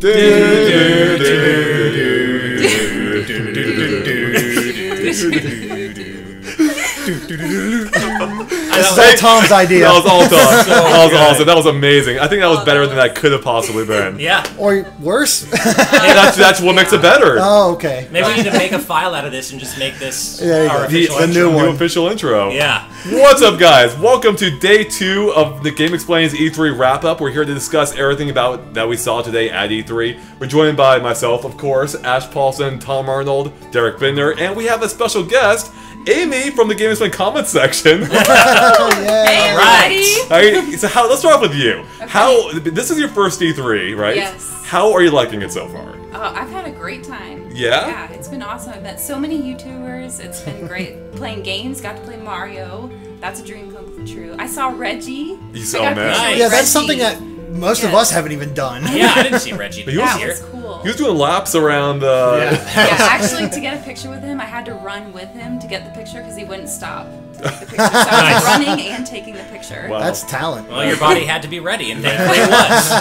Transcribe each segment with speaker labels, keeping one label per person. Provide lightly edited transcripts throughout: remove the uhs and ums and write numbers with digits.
Speaker 1: That was all Tom's idea.
Speaker 2: That was all Tom. That was awesome. That was amazing. I think that was better than that could have possibly been.
Speaker 3: Yeah.
Speaker 1: Or worse.
Speaker 2: Hey, that's what makes it better.
Speaker 1: Oh, okay.
Speaker 3: Maybe we need to make a file out of this and just make this
Speaker 1: our
Speaker 3: official
Speaker 1: the
Speaker 3: intro.
Speaker 1: new
Speaker 2: New official intro.
Speaker 3: Yeah.
Speaker 2: What's up, guys? Welcome to day 2 of the GameXplain's E3 wrap-up. We're here to discuss everything about that we saw today at E3. We're joined by myself, of course, Ash Paulson, Tom Arnold, Derek Binder, and we have a special guest, Amy from the GameXplain comments section.
Speaker 4: Hey, everybody!
Speaker 2: Alright, so let's start off with you.
Speaker 4: Okay.
Speaker 2: This is your first E3, right?
Speaker 4: Yes.
Speaker 2: How are you liking it so far?
Speaker 4: I've had a great time.
Speaker 2: Yeah?
Speaker 4: Yeah, it's been awesome. I've met so many YouTubers. It's been great playing games. Got to play Mario. That's a dream come true. I saw Reggie.
Speaker 2: You saw man.
Speaker 1: Yeah, that's something that most of us haven't even done.
Speaker 3: Yeah, I didn't see Reggie.
Speaker 4: That was cool.
Speaker 2: He was doing laps around.
Speaker 4: Yeah, actually, to get a picture with him, I had to run with him to get the picture because he wouldn't stop to take the picture. So I was running and taking the picture.
Speaker 2: Wow.
Speaker 1: That's talent.
Speaker 3: Well, your body had to be ready, and thankfully it was.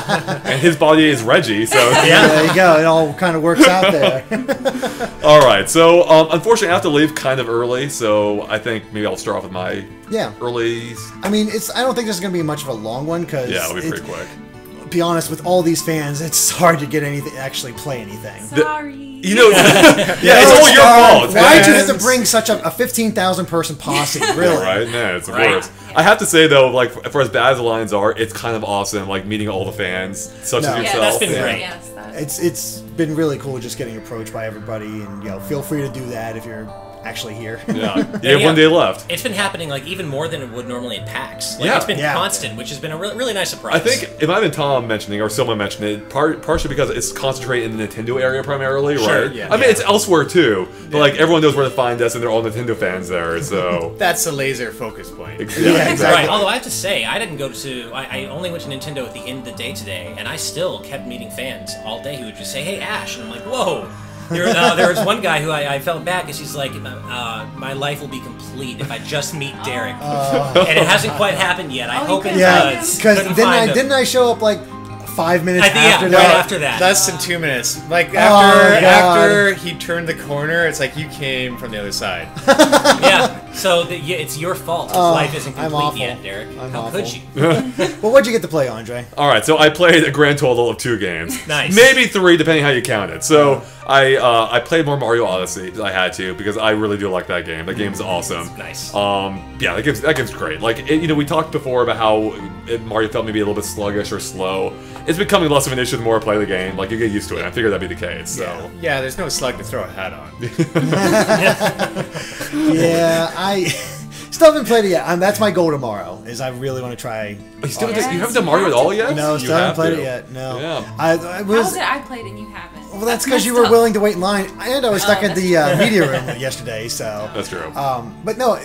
Speaker 2: And his body is Reggie, so
Speaker 3: Yeah.
Speaker 1: There you go. It all kind of works out there.
Speaker 2: All right, so unfortunately I have to leave kind of early, so I think maybe I'll start off with my early.
Speaker 1: I mean, I don't think this is going to be much of a long one because
Speaker 2: It'll be pretty quick.
Speaker 1: Be honest, with all these fans, it's hard to get anything, actually play anything.
Speaker 4: Sorry.
Speaker 2: You know, it's all your fault.
Speaker 1: Why'd you have to bring such a 15,000 person posse? Really?
Speaker 2: Right? Man, it's the worst. I have to say though, like for as bad as the lines are, it's kind of awesome. Like meeting all the fans, such as yourself.
Speaker 3: That's been great.
Speaker 4: Yes,
Speaker 1: It's been really cool just getting approached by everybody, and feel free to do that if you're actually here.
Speaker 2: Yeah, you have 1 day left.
Speaker 3: It's been happening like even more than it would normally at PAX. Like,
Speaker 2: Yeah.
Speaker 3: it's been constant, which has been a really nice surprise.
Speaker 2: I think it might have been Tom mentioning, or someone mentioned it, partially because it's concentrated in the Nintendo area primarily, right?
Speaker 5: Yeah.
Speaker 2: I mean, it's elsewhere too, but like everyone knows where to find us, and they're all Nintendo fans there, so...
Speaker 5: That's the laser focus point.
Speaker 2: Exactly.
Speaker 3: Right, although I have to say, I didn't go to... I only went to Nintendo at the end of the day today, and I still kept meeting fans all day who would just say, "Hey, Ash," and I'm like, whoa! There was one guy who I felt bad because he's like, my life will be complete if I just meet Derek. And it hasn't quite happened yet. I hope it does.
Speaker 1: Because didn't I show up like 5 minutes after that?
Speaker 3: Right after that.
Speaker 5: Less than 2 minutes. Like after he turned the corner, it's like you came from the other side.
Speaker 3: Yeah. So it's your fault. Life isn't complete yet, Derek. How could you?
Speaker 1: Well, what'd you get to play, Andre?
Speaker 2: All right, so I played a grand total of 2 games.
Speaker 3: Nice.
Speaker 2: Maybe 3, depending how you count it. So I played more Mario Odyssey. I had to because I really do like that game. That game's awesome.
Speaker 3: Nice.
Speaker 2: Yeah, that game's great. Like we talked before about how Mario felt maybe a little bit sluggish or slow. It's becoming less of an issue the more I play the game. Like you get used to it. I figured that'd be the case. So
Speaker 5: Yeah, there's no slug to throw a hat on.
Speaker 1: Yeah, I still haven't played it yet. That's my goal tomorrow. Is I really want to try.
Speaker 2: You haven't done Mario at all yet?
Speaker 1: No, still haven't played it yet. No.
Speaker 2: Yeah.
Speaker 4: How is it I played and you haven't?
Speaker 1: Well, that's because you were willing to wait in line, and I was stuck at the media room yesterday. So
Speaker 2: that's true.
Speaker 1: But no,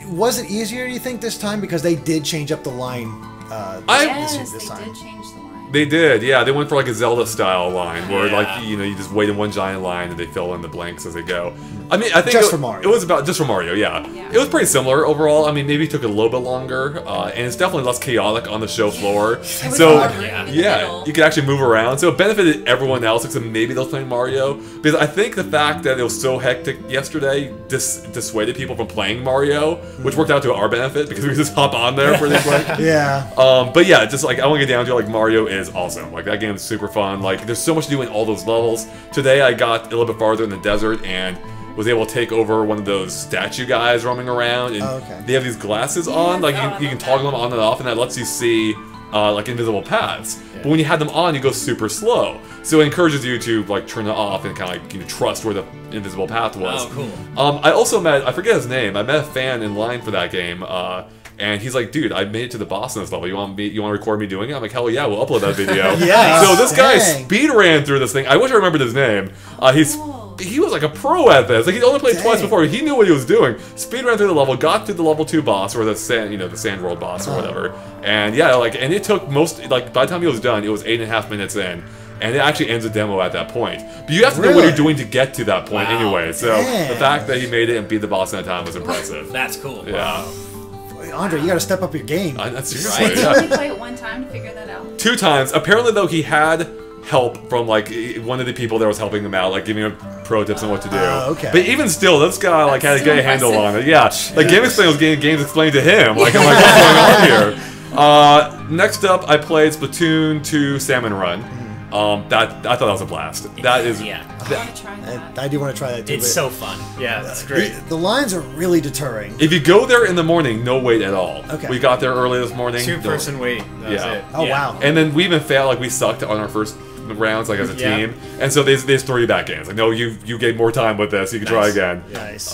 Speaker 1: was it easier? Do you think this time because they did change up the line?
Speaker 4: This time. They did change the line.
Speaker 2: They did, yeah. They went for like a Zelda-style line, where like you just wait in one giant line and they fill in the blanks as they go. I mean, I think
Speaker 1: just for Mario.
Speaker 2: It was about just for Mario, yeah. It was pretty similar overall. I mean, maybe it took a little bit longer, and it's definitely less chaotic on the show floor. So you could actually move around. So it benefited everyone else except maybe those playing Mario, because I think the fact that it was so hectic yesterday dissuaded people from playing Mario, which worked out to our benefit because we could just hop on there pretty quick.
Speaker 1: Yeah.
Speaker 2: But yeah, just like I want to get down to like Mario is awesome. Like that game is super fun. Like there's so much to do in all those levels. Today I got a little bit farther in the desert and was able to take over one of those statue guys roaming around, and they have these glasses on, like you can toggle them on and off, and that lets you see like invisible paths. But when you have them on, you go super slow. So it encourages you to like turn it off and kind of like trust where the invisible path was.
Speaker 3: Oh, cool.
Speaker 2: I also met, I forget his name. I met a fan in line for that game. And he's like, dude, I made it to the boss in this level. You want to record me doing it? I'm like, hell yeah, we'll upload that video. So this guy speed ran through this thing. I wish I remembered his name. He was like a pro at this. Like he'd only played twice before. He knew what he was doing. Speed ran through the level, got to the level 2 boss, or the sand world boss or whatever. And yeah, and it took by the time he was done, it was 8.5 minutes in. And it actually ends the demo at that point. But you have to know what you're doing to get to that point anyway. So the fact that he made it and beat the boss in that time was impressive.
Speaker 3: That's cool.
Speaker 2: Yeah.
Speaker 1: Andre, you got to step up your game.
Speaker 2: That's
Speaker 4: Did you only play it one time to figure that out?
Speaker 2: 2 times. Apparently, though, he had help from like one of the people that was helping them out, like giving him pro tips on what to do.
Speaker 1: Okay.
Speaker 2: But even still, this guy like had to get a handle on it. Yeah, like GameXplain was getting games explained to him. Like I'm like, what's going on here? Next up, I played Splatoon 2 Salmon Run. I thought that was a blast. That is,
Speaker 3: yeah.
Speaker 4: I want to try that.
Speaker 1: I do want to try that too.
Speaker 3: It's so fun.
Speaker 5: Yeah, that's great.
Speaker 1: The lines are really deterring.
Speaker 2: if you go there in the morning, no wait at all.
Speaker 1: Okay.
Speaker 2: We got there early this morning.
Speaker 5: 2-person wait. That was it.
Speaker 1: Oh
Speaker 3: Yeah.
Speaker 1: wow.
Speaker 2: And then we even failed, like we sucked on our first rounds, like as a
Speaker 5: Yeah.
Speaker 2: team. And so they just throw you back in. It's like, no, you get more time with this. You can try
Speaker 5: Nice.
Speaker 2: again.
Speaker 1: Nice.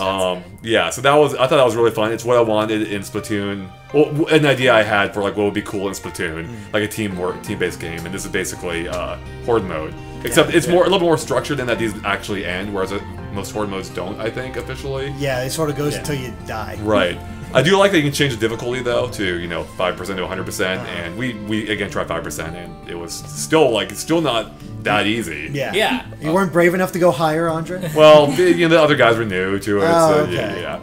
Speaker 2: Yeah. So I thought that was really fun. It's what I wanted in Splatoon. Well, an idea I had for like what would be cool in Splatoon, like a team-based game, and this is basically horde mode. Except it's a little more structured in that these actually end, whereas most horde modes don't. I think officially.
Speaker 1: Yeah, it sort of goes until you die.
Speaker 2: Right. I do like that you can change the difficulty though to 5% to 100%, and we again tried 5%, and it was still not that easy.
Speaker 1: Yeah.
Speaker 3: Yeah.
Speaker 1: You weren't brave enough to go higher, Andre?
Speaker 2: Well, the other guys were new to it,
Speaker 1: Oh,
Speaker 2: so
Speaker 1: okay.
Speaker 2: yeah.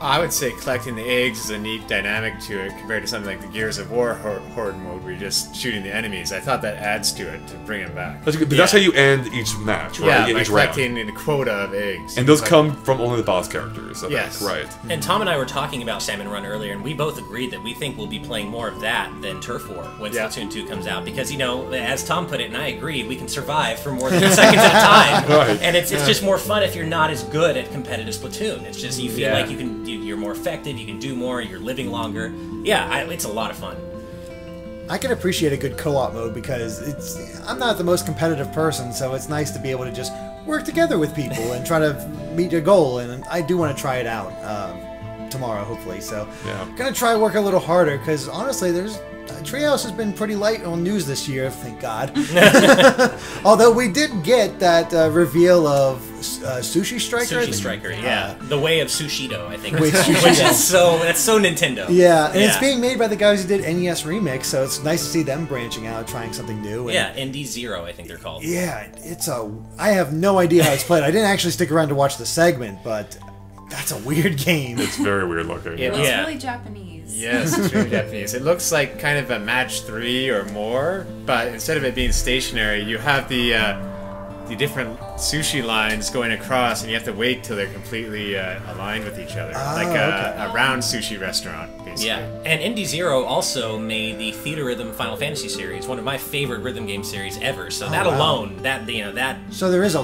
Speaker 5: I would say collecting the eggs is a neat dynamic to it compared to something like the Gears of War horde mode where you're just shooting the enemies. I thought that adds to it to bring it back.
Speaker 2: But that's how you end each match, right?
Speaker 5: Yeah, by
Speaker 2: Each round.
Speaker 5: collecting the quota of eggs.
Speaker 2: And those
Speaker 5: Like-
Speaker 2: come from only the boss characters. I
Speaker 5: Yes.
Speaker 2: think, right.
Speaker 3: And Tom and I were talking about Salmon Run earlier, and we both agreed that we think we'll be playing more of that than Turf War when
Speaker 5: Yeah.
Speaker 3: Splatoon 2 comes out. Because, as Tom put it, and I agree, we can survive for more than 2 seconds at a time.
Speaker 2: Right.
Speaker 3: And it's just more fun if you're not as good at competitive Splatoon. It's just, you feel
Speaker 5: Yeah.
Speaker 3: like you're more effective, you can do more, you're living longer. Yeah, it's a lot of fun.
Speaker 1: I can appreciate a good co-op mode because I'm not the most competitive person, so it's nice to be able to just work together with people and try to meet your goal. And I do want to try it out tomorrow, hopefully. So I'm gonna try to work a little harder because honestly, Treehouse has been pretty light on news this year, thank God. Although we did get that reveal of Sushi Striker.
Speaker 3: Sushi Striker, yeah. The Way of Sushido, I think.
Speaker 1: Which
Speaker 3: Which is that's so Nintendo.
Speaker 1: Yeah, and it's being made by the guys who did NES Remix, so it's nice to see them branching out, trying something new. And
Speaker 3: Yeah, ND0, I think they're called.
Speaker 1: yeah, I have no idea how it's played. I didn't actually stick around to watch the segment, but that's a weird game.
Speaker 2: It's very weird looking.
Speaker 4: It looks
Speaker 3: Yeah.
Speaker 4: really Japanese.
Speaker 5: Yes, it's very Japanese. It looks like kind of a match 3 or more, but instead of it being stationary, you have the different sushi lines going across, and you have to wait till they're completely aligned with each other, like a round sushi restaurant, basically.
Speaker 3: Yeah, and ND0 also made the Theater Rhythm Final Fantasy series, one of my favorite rhythm game series ever. So that alone, that
Speaker 1: So there is a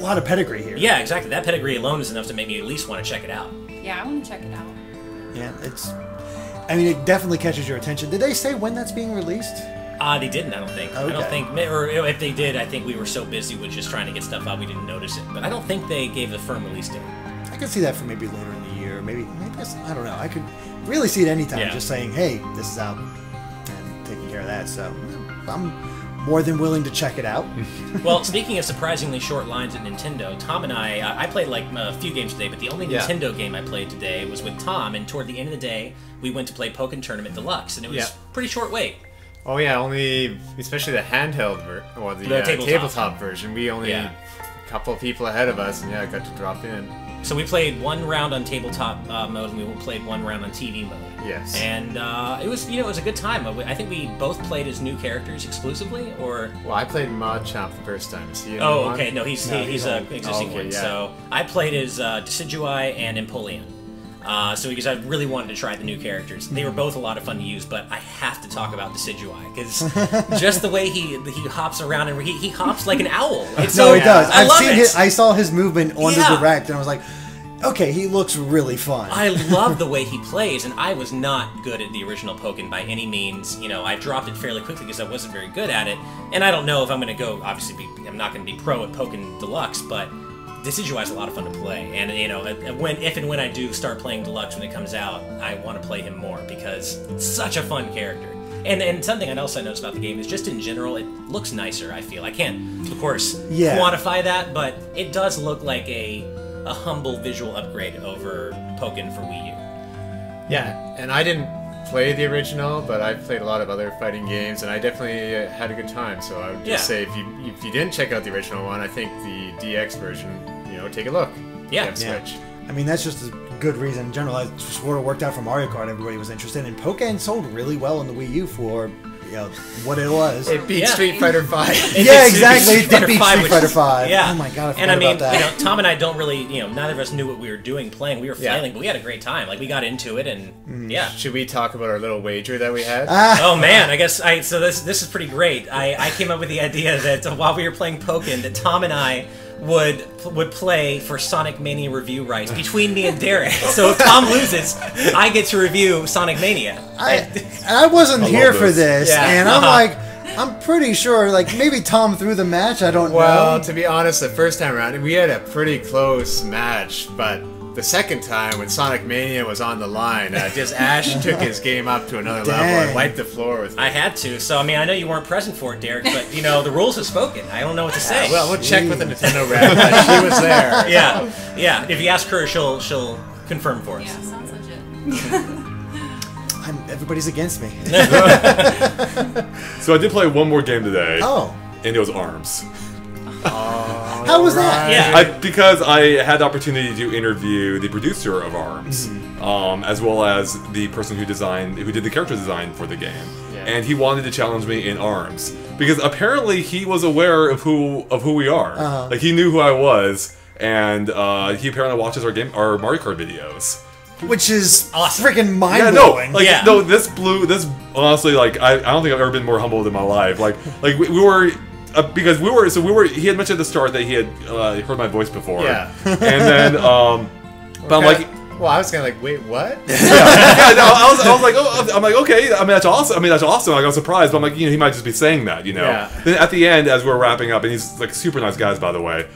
Speaker 1: lot of pedigree here.
Speaker 3: yeah, exactly. That pedigree alone is enough to make me at least want to check it out.
Speaker 4: Yeah, I want to check it out.
Speaker 1: Yeah, I mean, it definitely catches your attention. Did they say when that's being released?
Speaker 3: They didn't, I don't think. I don't
Speaker 1: Okay.
Speaker 3: think, or if they did, I think we were so busy with just trying to get stuff out we didn't notice it. But I don't think they gave the firm release date.
Speaker 1: I could see that for maybe later in the year. Maybe I don't know. I could really see it anytime.
Speaker 3: Yeah.
Speaker 1: Just saying, hey, this is out, and taking care of that. So I'm more than willing to check it out.
Speaker 3: Well, speaking of surprisingly short lines at Nintendo, Tom and I played like a few games today, but the only Nintendo game I played today was with Tom, and toward the end of the day, we went to play Pokken Tournament Deluxe, and it was pretty short wait.
Speaker 5: Oh yeah, only especially the handheld or the tabletop version. We only a couple of people ahead of us, and got to drop in.
Speaker 3: So we played one round on tabletop mode, and we played one round on TV mode.
Speaker 5: Yes.
Speaker 3: And it was it was a good time. I think we both played as new characters exclusively, or
Speaker 5: well, I played Machamp the first time. Is he in
Speaker 3: oh,
Speaker 5: one?
Speaker 3: okay, no, he's an existing one.
Speaker 5: Yeah.
Speaker 3: So I played as Dissidia and Empoleon. So because I really wanted to try the new characters. They were both a lot of fun to use, but I have to talk about Dissidia because just the way he hops around and he hops like an owl. It's
Speaker 1: No,
Speaker 3: so,
Speaker 1: he does.
Speaker 3: I love it.
Speaker 1: I saw his movement on the direct, and I was like, okay, he looks really fun.
Speaker 3: I love the way he plays, and I was not good at the original Pokken by any means. I dropped it fairly quickly because I wasn't very good at it, and I don't know if I'm going to go. Obviously, I'm not going to be pro at Pokken Deluxe, but Dissidia is a lot of fun to play, and if and when I do start playing Deluxe when it comes out, I want to play him more because it's such a fun character. And something else I noticed about the game is just in general, it looks nicer. I feel I can't, of course, quantify that, but it does look like a humble visual upgrade over Pokken for Wii U.
Speaker 5: Yeah, and I didn't play the original, but I've played a lot of other fighting games, and I definitely had a good time. So I would just say, if you didn't check out the original one, I think the DX version, take a look.
Speaker 3: Yeah.
Speaker 5: Switch.
Speaker 1: I mean, that's just a good reason. In general, it sort of worked out for Mario Kart. Everybody was interested, and Pokken sold really well on the Wii U for what it was.
Speaker 5: It beat Street Fighter 5.
Speaker 1: Yeah, exactly. It did beat Street Fighter 5.
Speaker 3: Yeah.
Speaker 1: Oh my god, I
Speaker 3: and I mean,
Speaker 1: about that.
Speaker 3: Tom and I don't really, neither of us knew what we were doing playing. We were flailing, but we had a great time. Like, we got into it, and yeah.
Speaker 5: Should we talk about our little wager that we had?
Speaker 3: Oh man, I guess so this is pretty great. I came up with the idea that while we were playing Pokken, that Tom and I would play for Sonic Mania review rights between me and Derek. So if Tom loses, I get to review Sonic Mania.
Speaker 1: I wasn't here for this, and I'm like, I'm pretty sure, like, maybe Tom threw the match, I don't know.
Speaker 5: Well, to be honest, the first time around, we had a pretty close match, but the second time, when Sonic Mania was on the line, just Ash took his game up to another level and wiped the floor with me.
Speaker 3: I had to, so I mean, I know you weren't present for it, Derek, but, the rules have spoken. I don't know what to say.
Speaker 5: Well, we'll check with the Nintendo rep, but she was there.
Speaker 3: Yeah. If you ask her, she'll confirm for us.
Speaker 4: Yeah, sounds legit.
Speaker 1: Everybody's against me.
Speaker 2: So I did play one more game today.
Speaker 1: Oh.
Speaker 2: And it was ARMS.
Speaker 1: How was that?
Speaker 3: Yeah.
Speaker 2: Because I had the opportunity to interview the producer of ARMS, as well as the person who did the character design for the game, and he wanted to challenge me in ARMS because apparently he was aware of who we are. Like he knew who I was, and he apparently watches our Mario Kart videos.
Speaker 1: Which is
Speaker 3: awesome.
Speaker 1: Freaking mind-blowing.
Speaker 2: This honestly, like, I don't think I've ever been more humbled in my life. Like we were, because we were, he had mentioned at the start that he had heard my voice before. Yeah. And then, but I'm like...
Speaker 5: Well, I was kind of like, wait, what?
Speaker 2: I was like, oh, I'm like, okay, I mean, that's awesome. Like, I was surprised, but I'm like, he might just be saying that, Yeah. Then at the end, as we were wrapping up, and he's, like, super nice guys, by the way,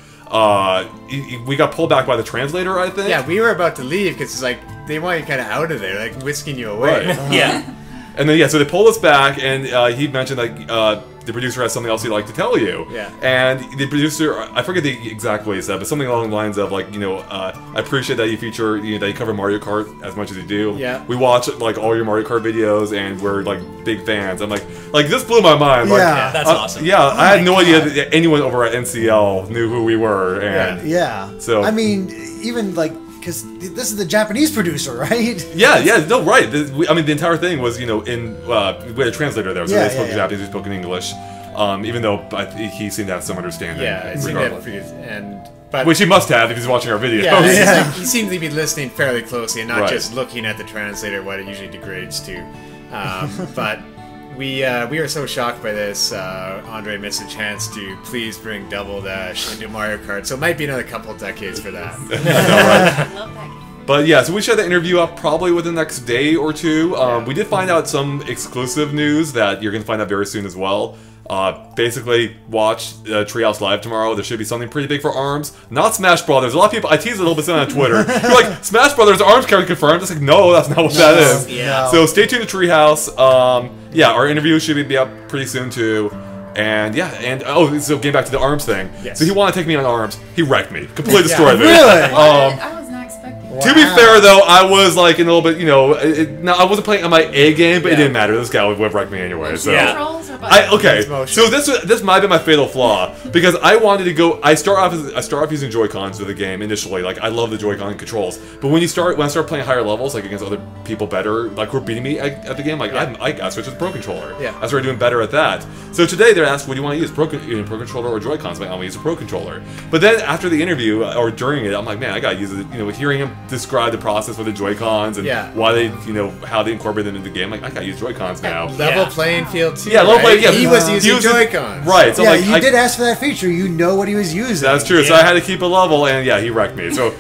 Speaker 2: we got pulled back by the translator, I think.
Speaker 5: Yeah, we were about to leave because it's like they want you kind of out of there, like whisking you away.
Speaker 2: Right.
Speaker 3: Yeah.
Speaker 2: And then so they pulled us back, and he mentioned like the producer has something else he'd like to tell you.
Speaker 5: Yeah.
Speaker 2: And the producer, I forget the exact way he said, but something along the lines of like, I appreciate that you feature, that you cover Mario Kart as much as you do.
Speaker 5: Yeah.
Speaker 2: We watch like all your Mario Kart videos, and we're like big fans. I'm like this blew my mind. Like,
Speaker 3: yeah, that's awesome.
Speaker 2: Yeah, I had no idea that anyone over at NCL knew who we were. And
Speaker 1: yeah.
Speaker 2: So
Speaker 1: I mean, even like. Because this is the Japanese producer, right?
Speaker 2: Yeah, no, right. I mean, the entire thing was, we had a translator there, so they spoke Japanese, we spoke in English. Even though he seemed to have some understanding.
Speaker 5: Yeah, it seemed
Speaker 2: which he must have if he's watching our videos.
Speaker 5: Yeah, like, he seemed to be listening fairly closely and not just looking at the translator, what it usually degrades to. But we are so shocked by this. Andre missed a chance to please bring Double Dash into Mario Kart, so it might be another couple of decades for that.
Speaker 4: I love that game.
Speaker 2: But yeah, so we should have the interview up probably within the next day or two. We did find out some exclusive news that you're going to find out very soon as well. Basically, watch Treehouse Live tomorrow. There should be something pretty big for ARMS. Not Smash Brothers. A lot of people, I teased a little bit on Twitter. You're like, Smash Brothers ARMS character confirmed. It's like, no, that's not what that is.
Speaker 3: Yeah.
Speaker 2: So stay tuned to Treehouse. Yeah, our interview should be up pretty soon too. And so getting back to the ARMS thing.
Speaker 5: Yes.
Speaker 2: So he wanted to take me on ARMS. He wrecked me. Completely destroyed me.
Speaker 1: Really?
Speaker 4: I was not expecting that.
Speaker 2: To be fair, though, I was like in a little bit, I wasn't playing on my A game, but it didn't matter. This guy would have wrecked me anyway. So
Speaker 4: Controls or buttons?
Speaker 2: So this might be my fatal flaw because I wanted to go. I start off using Joy-Cons for the game initially. Like I love the Joy-Con controls, but when I start playing higher levels, like against other people better, like who are beating me at the game, like I got switched to the Pro Controller.
Speaker 5: Yeah.
Speaker 2: I started doing better at that. So today they're asked, what do you want to use, Pro Controller or Joy-Cons? I'm like, I'm gonna use a Pro Controller. But then after the interview or during it, I'm like, man, I gotta use it. Hearing him describe the process with the Joy-Cons and why they, how they incorporate them into the game. Like, I gotta use Joy-Cons now.
Speaker 5: Level playing field too.
Speaker 2: Yeah, level playing. Yeah,
Speaker 5: he was using Joy-Cons.
Speaker 2: Right. So
Speaker 1: you did ask for that feature. You know what he was using.
Speaker 2: That's true.
Speaker 3: Yeah.
Speaker 2: So I had to keep a level, and he wrecked me. So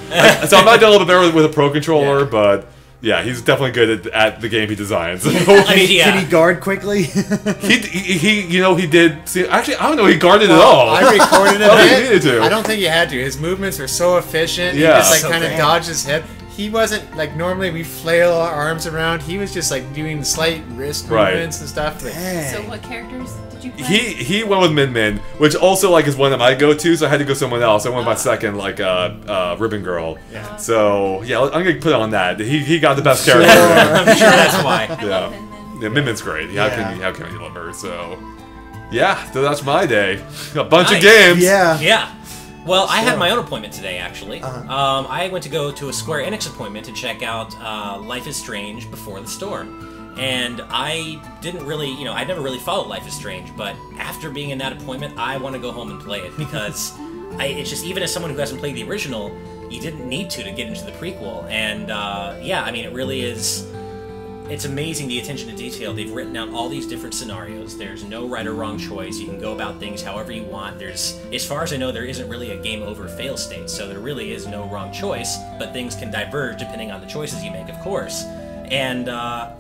Speaker 2: so I might do a little bit better with a Pro Controller, but. Yeah, he's definitely good at the game he designs.
Speaker 1: Can he guard quickly?
Speaker 2: he did. See, actually, I don't know. He guarded at all.
Speaker 5: I recorded it.
Speaker 2: He needed to.
Speaker 5: I don't think he had to. His movements were so efficient.
Speaker 2: Yeah.
Speaker 5: He just
Speaker 3: So
Speaker 5: kind of
Speaker 3: great.
Speaker 5: dodged his head. He wasn't like normally we flail our arms around. He was just like doing slight wrist movements and stuff. Like,
Speaker 4: So what characters did you play?
Speaker 2: He went with Min Min, which also is one that I go to, so I had to go someone else. I went with my second Ribbon Girl.
Speaker 5: Yeah.
Speaker 2: So I'm gonna put it on that. He got the best character.
Speaker 3: I'm sure that's why.
Speaker 4: I love Min Min.
Speaker 2: Yeah, Min Min's great. How can you love her? So so that's my day. A bunch of games.
Speaker 3: Yeah. Well, I had my own appointment today, actually. I went to go to a Square Enix appointment to check out Life is Strange Before the Storm. And I didn't really, I never really followed Life is Strange, but after being in that appointment, I want to go home and play it because it's just, even as someone who hasn't played the original, you didn't need to get into the prequel. And yeah, I mean, it really is. It's amazing the attention to detail. They've written out all these different scenarios. There's no right or wrong choice. You can go about things however you want. There's, as far as I know, there isn't really a game over fail state, so there really is no wrong choice, but things can diverge depending on the choices you make, of course. And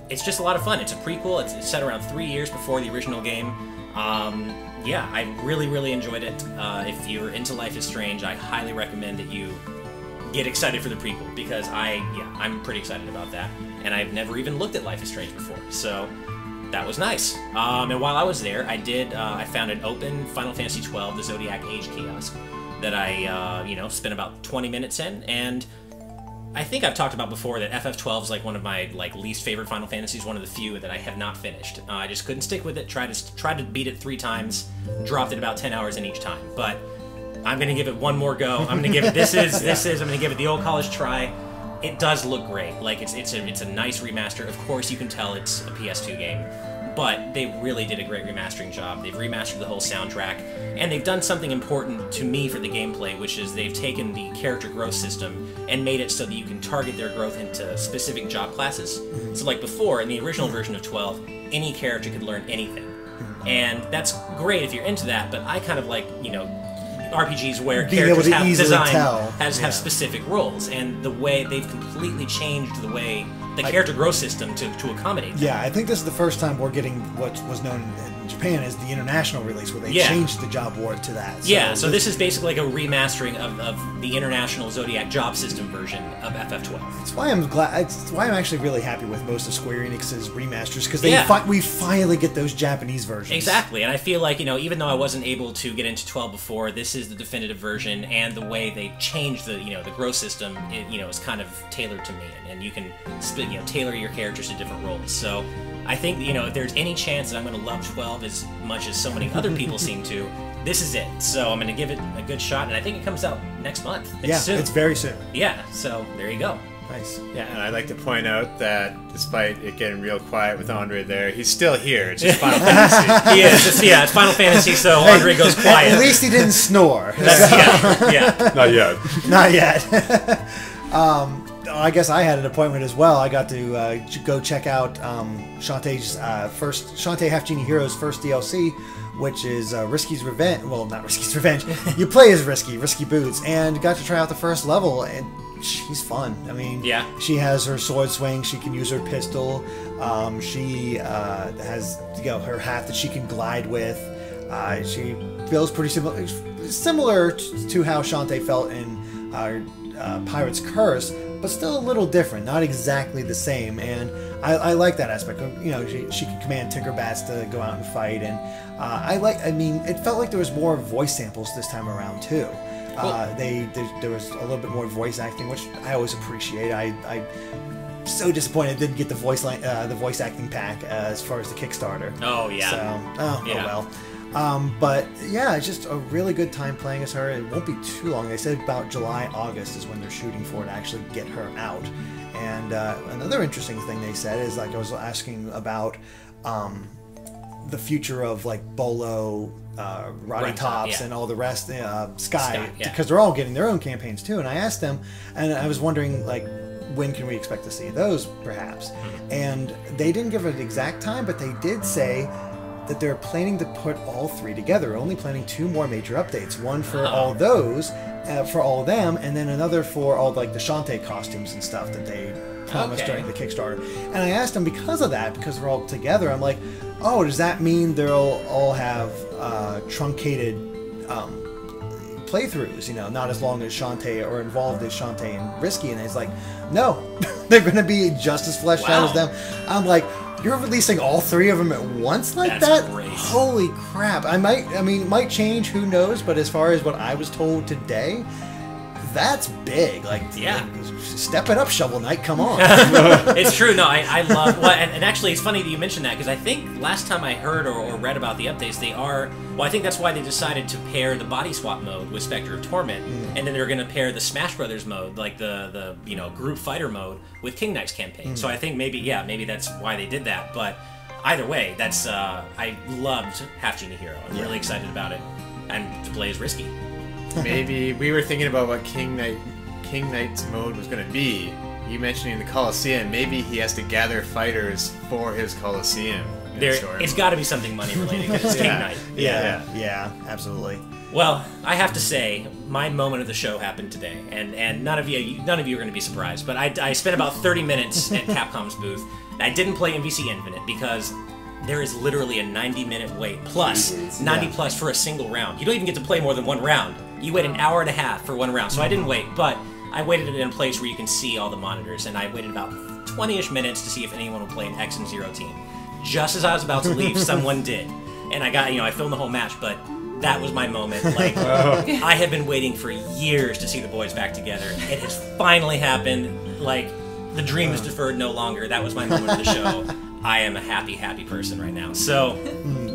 Speaker 3: it's just a lot of fun. It's a prequel. It's set around 3 years before the original game. Yeah, I really, really enjoyed it. If you're into Life is Strange, I highly recommend that you get excited for the prequel, because I'm pretty excited about that. And I've never even looked at Life is Strange before, so that was nice. And while I was there, I found an open Final Fantasy XII, the Zodiac Age kiosk, that I spent about 20 minutes in, and I think I've talked about before that FF12 is like one of my least favorite Final Fantasies, one of the few that I have not finished. I just couldn't stick with it. Tried to beat it 3 times, dropped it about 10 hours in each time, but I'm gonna give it one more go. I'm gonna give it I'm gonna give it the old college try. It does look great. Like it's a nice remaster. Of course, you can tell it's a PS2 game, but they really did a great remastering job. They've remastered the whole soundtrack, and they've done something important to me for the gameplay, which is they've taken the character growth system and made it so that you can target their growth into specific job classes. So like before, in the original version of 12, any character could learn anything. And that's great if you're into that, but I kind of like, RPGs where characters have design, have specific roles, and the way they've completely changed the way the character growth system to accommodate that.
Speaker 1: Yeah, I think this is the first time we're getting what was known in Japan as the international release, where they changed the job word to that. So
Speaker 3: so this is basically like a remastering of the international Zodiac job system version of FF12.
Speaker 1: That's why I'm glad. It's why I'm actually really happy with most of Square Enix's remasters, because we finally get those Japanese versions.
Speaker 3: Exactly, and I feel like even though I wasn't able to get into 12 before, this is the definitive version, and the way they changed the the growth system, is kind of tailored to me, and you can tailor your characters to different roles. So I think if there's any chance that I'm going to love 12 as much as so many other people seem to, this is it. So I'm going to give it a good shot, and I think it comes out next month. It's soon.
Speaker 1: It's very soon.
Speaker 3: Yeah, so there you go.
Speaker 1: Nice.
Speaker 5: Yeah, and I'd like to point out that despite it getting real quiet with Andre there, he's still here. It's just Final Fantasy.
Speaker 3: He is. It's Final Fantasy, so Andre goes quiet.
Speaker 1: At least he didn't snore.
Speaker 3: Yeah.
Speaker 2: Not yet.
Speaker 1: Not yet. I guess I had an appointment as well. I got to go check out Shantae's Shantae Half Genie Hero's first DLC, which is Risky's Revenge. Well, not Risky's Revenge. You play as Risky Boots, and got to try out the first level, and she's fun. I mean, she has her sword swing. She can use her pistol. She has her hat that she can glide with. She feels pretty similar to how Shantae felt in Pirate's Curse, but still a little different, not exactly the same. And I like that aspect. She can command Tinkerbats to go out and fight, and I mean, it felt like there was more voice samples this time around too. Cool. There was a little bit more voice acting, which I always appreciate. I'm so disappointed I didn't get the voice acting pack as far as the Kickstarter.
Speaker 3: Oh yeah.
Speaker 1: So oh well. But yeah, it's just a really good time playing as her. It won't be too long. They said about July, August is when they're shooting for to actually get her out. And another interesting thing they said is, I was asking about the future of Bolo, Roddy Tops, and all the rest, Sky, because they're all getting their own campaigns too. And I asked them, and I was wondering when can we expect to see those, perhaps? And they didn't give an exact time, but they did say that they're planning to put all 3 together, only planning 2 more major updates. One for all those, for all of them, and then another for all the Shantae costumes and stuff that they promised during the Kickstarter. And I asked them, because of that, because they're all together, I'm like, oh, does that mean they'll all have truncated playthroughs, not as long as Shantae, or involved as Shantae and Risky? And it's like, no, they're going to be just as fleshed out as them. I'm like, you're releasing all 3 of them at once like that?
Speaker 3: Great.
Speaker 1: Holy crap. It might change, who knows, but as far as what I was told today, that's big. Like,
Speaker 3: yeah.
Speaker 1: Step it up, Shovel Knight. Come on.
Speaker 3: It's true. No, I love. Well, and actually, it's funny that you mentioned that because I think last time I heard or read about the updates, they are. Well, I think that's why they decided to pair the body swap mode with Spectre of Torment, and then they're going to pair the Smash Brothers mode, like the group fighter mode, with King Knight's campaign. So I think maybe that's why they did that. But either way, that's I loved Half Genie Hero. I'm really excited about it, and to play is risky.
Speaker 5: Maybe we were thinking about what King Knight's mode was going to be. You mentioning the Coliseum, maybe he has to gather fighters for his Coliseum.
Speaker 3: It's got to be something money related because it's King Knight.
Speaker 1: Yeah, absolutely.
Speaker 3: Well, I have to say, my moment of the show happened today, and none of you are going to be surprised. But I spent about 30 minutes at Capcom's booth. I didn't play MVC Infinite because there is literally a 90-minute wait plus 90 plus for a single round. You don't even get to play more than one round. You wait an hour and a half for one round. So I didn't wait, but I waited in a place where you can see all the monitors, and I waited about 20-ish minutes to see if anyone would play an X and Zero team. Just as I was about to leave, someone did. And I got, I filmed the whole match, but that was my moment. Like, I had been waiting for years to see the boys back together. It has finally happened. Like, the dream is deferred no longer. That was my moment of the show. I am a happy, happy person right now. So,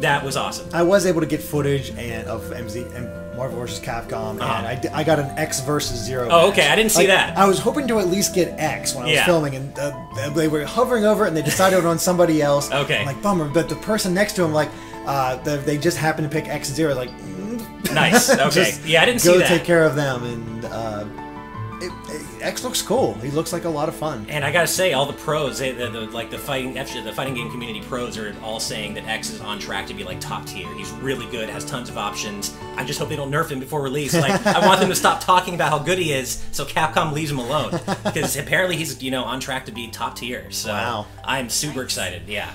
Speaker 3: that was awesome.
Speaker 1: I was able to get footage of Marvel vs. Capcom, and I got an X versus Zero match.
Speaker 3: Oh, okay, I didn't see that.
Speaker 1: I was hoping to at least get X when I was filming, and they were hovering over it, and they decided on somebody else.
Speaker 3: Okay.
Speaker 1: I'm like, bummer, but the person next to him, like, they just happened to pick X and Zero, like...
Speaker 3: Nice, okay. Yeah, I didn't see that.
Speaker 1: Go take care of them, and... X looks cool. He looks like a lot of fun.
Speaker 3: And I gotta say, all the pros, the fighting game community pros are all saying that X is on track to be like top tier. He's really good, has tons of options. I just hope they don't nerf him before release. Like, I want them to stop talking about how good he is, so Capcom leaves him alone. Because apparently he's on track to be top tier. So wow. I'm super excited. Yeah.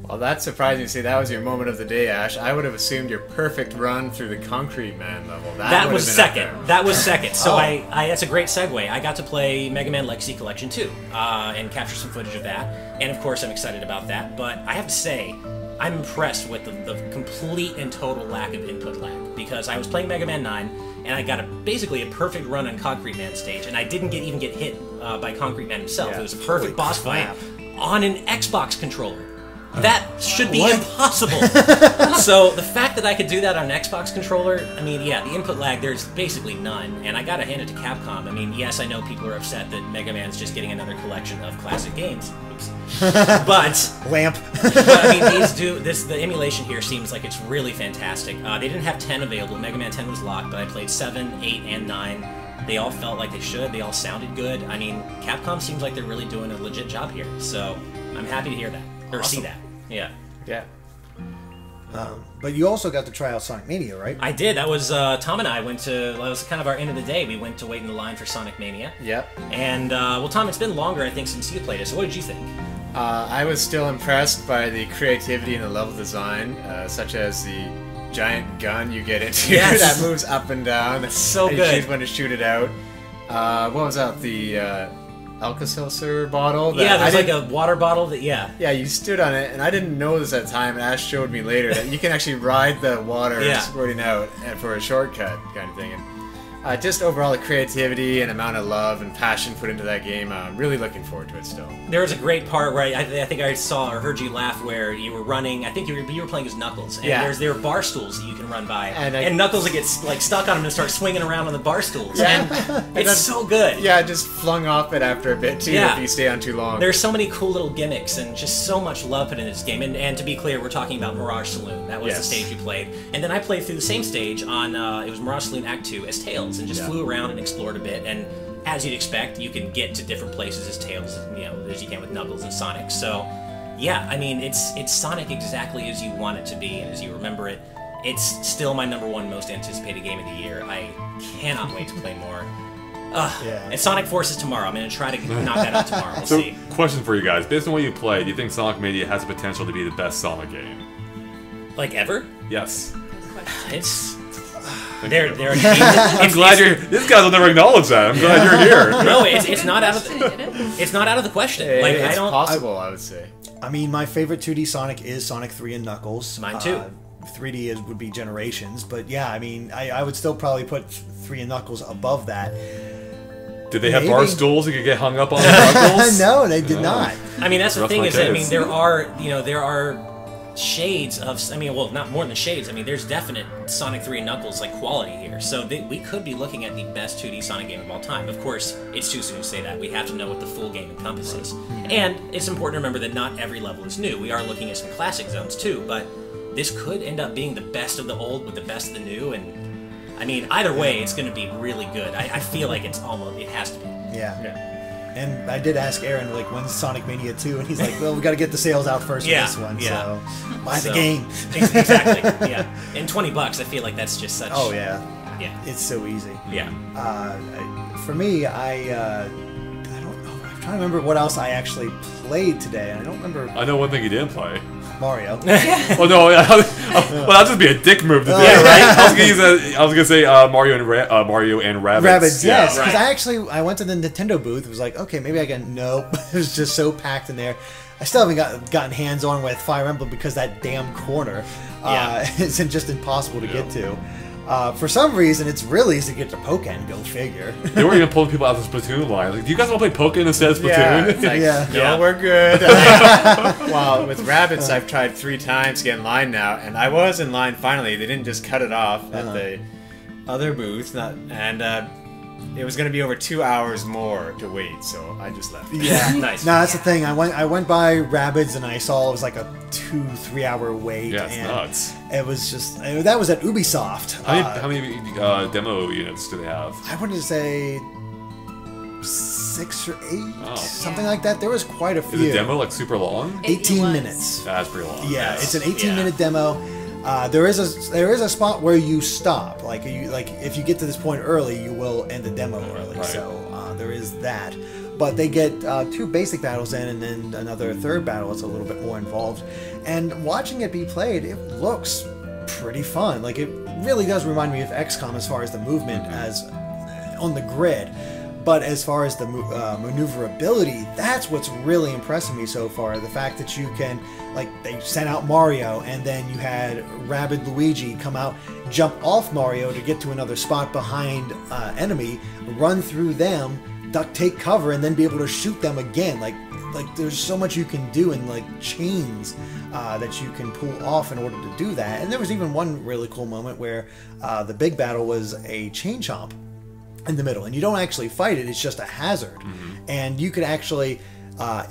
Speaker 5: Well, that's surprising to say that was your moment of the day, Ash. I would have assumed your perfect run through the Concrete Man level.
Speaker 3: That was second. That was second. So that's a great segue. I got to play Mega Man Legacy Collection 2 and capture some footage of that. And of course, I'm excited about that. But I have to say, I'm impressed with the complete and total lack of input lag. Because I was playing Mega Man 9, and I got basically a perfect run on Concrete Man stage, and I didn't even get hit by Concrete Man himself. Yeah. It was a perfect boss fight on an Xbox controller. That should be impossible. So the fact that I could do that on an Xbox controller, I mean, yeah, the input lag, there's basically none. And I gotta hand it to Capcom. I mean, yes, I know people are upset that Mega Man's just getting another collection of classic games. Oops. But I mean, the emulation here seems like it's really fantastic. They didn't have 10 available. Mega Man 10 was locked, but I played 7, 8, and 9. They all felt like they should. They all sounded good. I mean, Capcom seems like they're really doing a legit job here. So I'm happy to hear that. Or see that. Yeah.
Speaker 5: Yeah.
Speaker 1: But you also got to try out Sonic Mania, right?
Speaker 3: I did. That was Tom and I went to. That was kind of our end of the day. We went to wait in the line for Sonic Mania.
Speaker 5: Yep.
Speaker 3: And well, Tom, it's been longer, I think, since you played it. So what did you think?
Speaker 5: I was still impressed by the creativity and the level design, such as the giant gun you get into that moves up and down.
Speaker 3: That's so good.
Speaker 5: You choose when to shoot it out. What was that? The Alka-Seltzer bottle.
Speaker 3: There's like a water bottle that,
Speaker 5: Yeah, you stood on it, and I didn't know this at the time, and Ash showed me later that you can actually ride the water squirting out for a shortcut kind of thing. And just overall the creativity and amount of love and passion put into that game, I'm really looking forward to it still.
Speaker 3: There was a great part where I think I saw or heard you laugh where you were running. I think you were playing as Knuckles, and there are bar stools that you can run by, and Knuckles will get like stuck on them and start swinging around on the bar stools. Yeah. And it's so good.
Speaker 5: Yeah, just flung off it after a bit too if you stay on too long.
Speaker 3: There's so many cool little gimmicks and just so much love put into this game. And to be clear, we're talking about Mirage Saloon. That was the stage you played, and then I played through the same stage on it was Mirage Saloon Act 2 as Tails, and just flew around and explored a bit. And as you'd expect, you can get to different places as Tails, as you can with Knuckles and Sonic. So, yeah, I mean, it's Sonic exactly as you want it to be and as you remember it. It's still my #1 most anticipated game of the year. I cannot wait to play more. And Sonic Forces tomorrow. I'm going to try to knock that out tomorrow. We'll see.
Speaker 2: Question for you guys. Based on what you played, do you think Sonic Mania has the potential to be the best Sonic game?
Speaker 3: Like ever?
Speaker 2: Yes.
Speaker 3: It's...
Speaker 2: I'm glad you're. These guys will never acknowledge that. I'm glad you're here.
Speaker 3: No, it's not out of the question. Like,
Speaker 5: it's possible, I would say.
Speaker 1: I mean, my favorite 2D Sonic is Sonic 3 and Knuckles.
Speaker 3: Mine too.
Speaker 1: 3D would be Generations, but yeah, I mean, I would still probably put 3 and Knuckles above that.
Speaker 2: Did they have bar stools you could get hung up on Knuckles?
Speaker 1: No, they did not.
Speaker 3: I mean, that's the thing is that, I mean, there are shades of, I mean, well, not more than shades. I mean, there's definite Sonic 3 and Knuckles like quality here. So we could be looking at the best 2D Sonic game of all time. Of course, it's too soon to say that. We have to know what the full game encompasses. And it's important to remember that not every level is new. We are looking at some classic zones too, but this could end up being the best of the old with the best of the new. And I mean, either way, it's going to be really good. I feel like it has to be.
Speaker 1: Yeah. And I did ask Aaron, like, when's Sonic Mania 2? And he's like, well, we got to get the sales out first for this one, so buy the game.
Speaker 3: Exactly, yeah. And $20, I feel like that's just such...
Speaker 1: Oh, yeah.
Speaker 3: Yeah.
Speaker 1: It's so easy.
Speaker 3: Yeah.
Speaker 1: For me, I don't know. I'm trying to remember what else I actually played today. I don't remember...
Speaker 2: I know one thing you didn't play.
Speaker 1: Mario.
Speaker 2: Oh no! Well, that'd just be a dick move to do.
Speaker 3: Yeah,
Speaker 2: right. I was gonna say Mario and Rabbids.
Speaker 1: Rabbids, yes.
Speaker 3: Yeah,
Speaker 1: Because I went to the Nintendo booth. It was like, okay, maybe I can. Nope. It was just so packed in there. I still haven't gotten hands on with Fire Emblem because that damn corner is just impossible to get to. For some reason, it's really easy to get to Pokken. Go figure.
Speaker 2: They were even pulling people out of the Splatoon line. Like, do you guys want to play Pokken instead of Splatoon?
Speaker 5: Yeah, it's like, no, we're good. Well, with Rabbids, I've tried 3 times to get in line now, and I was in line finally. They didn't just cut it off at the other booth, and it was going to be over 2 hours more to wait, so I just left.
Speaker 1: Yeah,
Speaker 3: nice.
Speaker 1: No, that's the thing. I went by Rabbids and I saw it was like a 2-3 hour wait.
Speaker 2: Yeah, it's nuts.
Speaker 1: It was just that was at Ubisoft.
Speaker 2: How many demo units do they have?
Speaker 1: I wanted to say 6 or 8, something like that. There was quite a few.
Speaker 2: Is the demo like super long?
Speaker 1: 18 minutes.
Speaker 2: That's pretty long.
Speaker 1: Yeah, it's an 18-minute demo. There is a spot where you stop. Like if you get to this point early, you will end the demo early.
Speaker 2: Right.
Speaker 1: So there is that. But they get 2 basic battles in, and then another 3rd battle. It's a little bit more involved. And watching it be played, it looks pretty fun. Like, it really does remind me of XCOM as far as the movement as on the grid. But as far as the maneuverability, that's what's really impressing me so far. The fact that you can, like, they sent out Mario, and then you had Rabbid Luigi come out, jump off Mario to get to another spot behind enemy, run through them, duck, take cover, and then be able to shoot them again. Like there's so much you can do in like chains that you can pull off in order to do that. And there was even one really cool moment where the big battle was a chain chomp in the middle, and you don't actually fight it, it's just a hazard. And you can actually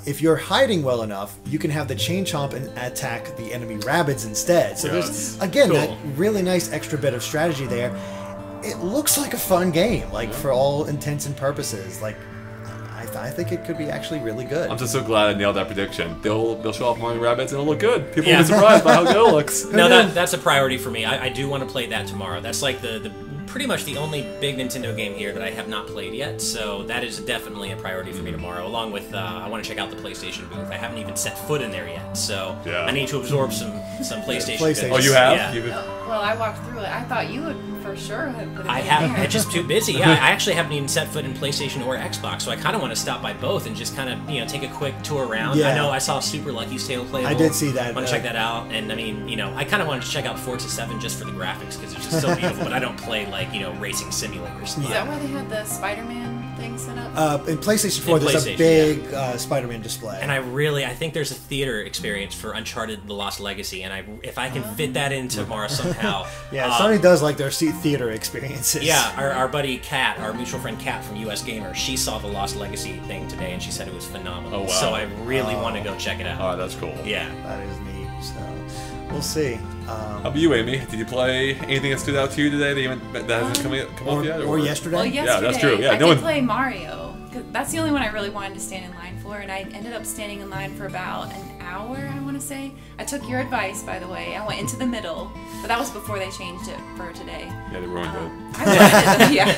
Speaker 1: if you're hiding well enough, you can have the chain chomp and attack the enemy Rabbids instead. So there's again that really nice extra bit of strategy there. It looks like a fun game, like for all intents and purposes. Like I think it could be actually really good.
Speaker 2: I'm just so glad I nailed that prediction. They'll show off Mario Rabbids and it'll look good. People will be surprised by how good it looks.
Speaker 3: No, that's a priority for me. I do want to play that tomorrow. That's like the pretty much the only big Nintendo game here that I have not played yet, so that is definitely a priority for me tomorrow, along with I want to check out the PlayStation booth. I haven't even set foot in there yet, so I need to absorb some PlayStation.
Speaker 2: Oh, you have?
Speaker 3: Yeah.
Speaker 4: Well, I walked through it. I thought you would for sure have put it
Speaker 3: I
Speaker 4: in
Speaker 3: haven't.
Speaker 4: there.
Speaker 3: I'm just too busy. Yeah, I actually haven't even set foot in PlayStation or Xbox, so I kind of want to stop by both and just kind of take a quick tour around.
Speaker 1: Yeah.
Speaker 3: I know I saw Super Lucky's Tale playable.
Speaker 1: I did see that.
Speaker 3: I want to check that out, and I mean, I kind of wanted to check out Forza 7 just for the graphics because it's just so beautiful. But I don't play like racing simulators.
Speaker 4: Is that why they had the Spider-Man thing set up?
Speaker 1: In PlayStation 4, there's a big Spider-Man display.
Speaker 3: And I think there's a theater experience for Uncharted: The Lost Legacy, and if I can fit that in tomorrow somehow.
Speaker 1: Sony does like their theater experiences.
Speaker 3: Yeah, our buddy Kat, our mutual friend Kat from US Gamer, she saw the Lost Legacy thing today, and she said it was phenomenal.
Speaker 2: Oh, wow.
Speaker 3: So I really want to go check it out.
Speaker 2: Oh, that's cool.
Speaker 3: Yeah.
Speaker 1: That is neat. So we'll see.
Speaker 2: How about you, Amy? Did you play anything that stood out to you today that hasn't come up yet?
Speaker 1: Or yesterday?
Speaker 4: Well, yesterday,
Speaker 2: that's true. Yeah,
Speaker 4: I did play Mario. 'Cause that's the only one I really wanted to stand in line for, and I ended up standing in line for about an hour, I want to say. I took your advice, by the way. I went into the middle, but that was before they changed it for today.
Speaker 2: Yeah, they ruined it.
Speaker 4: I loved it. Yeah.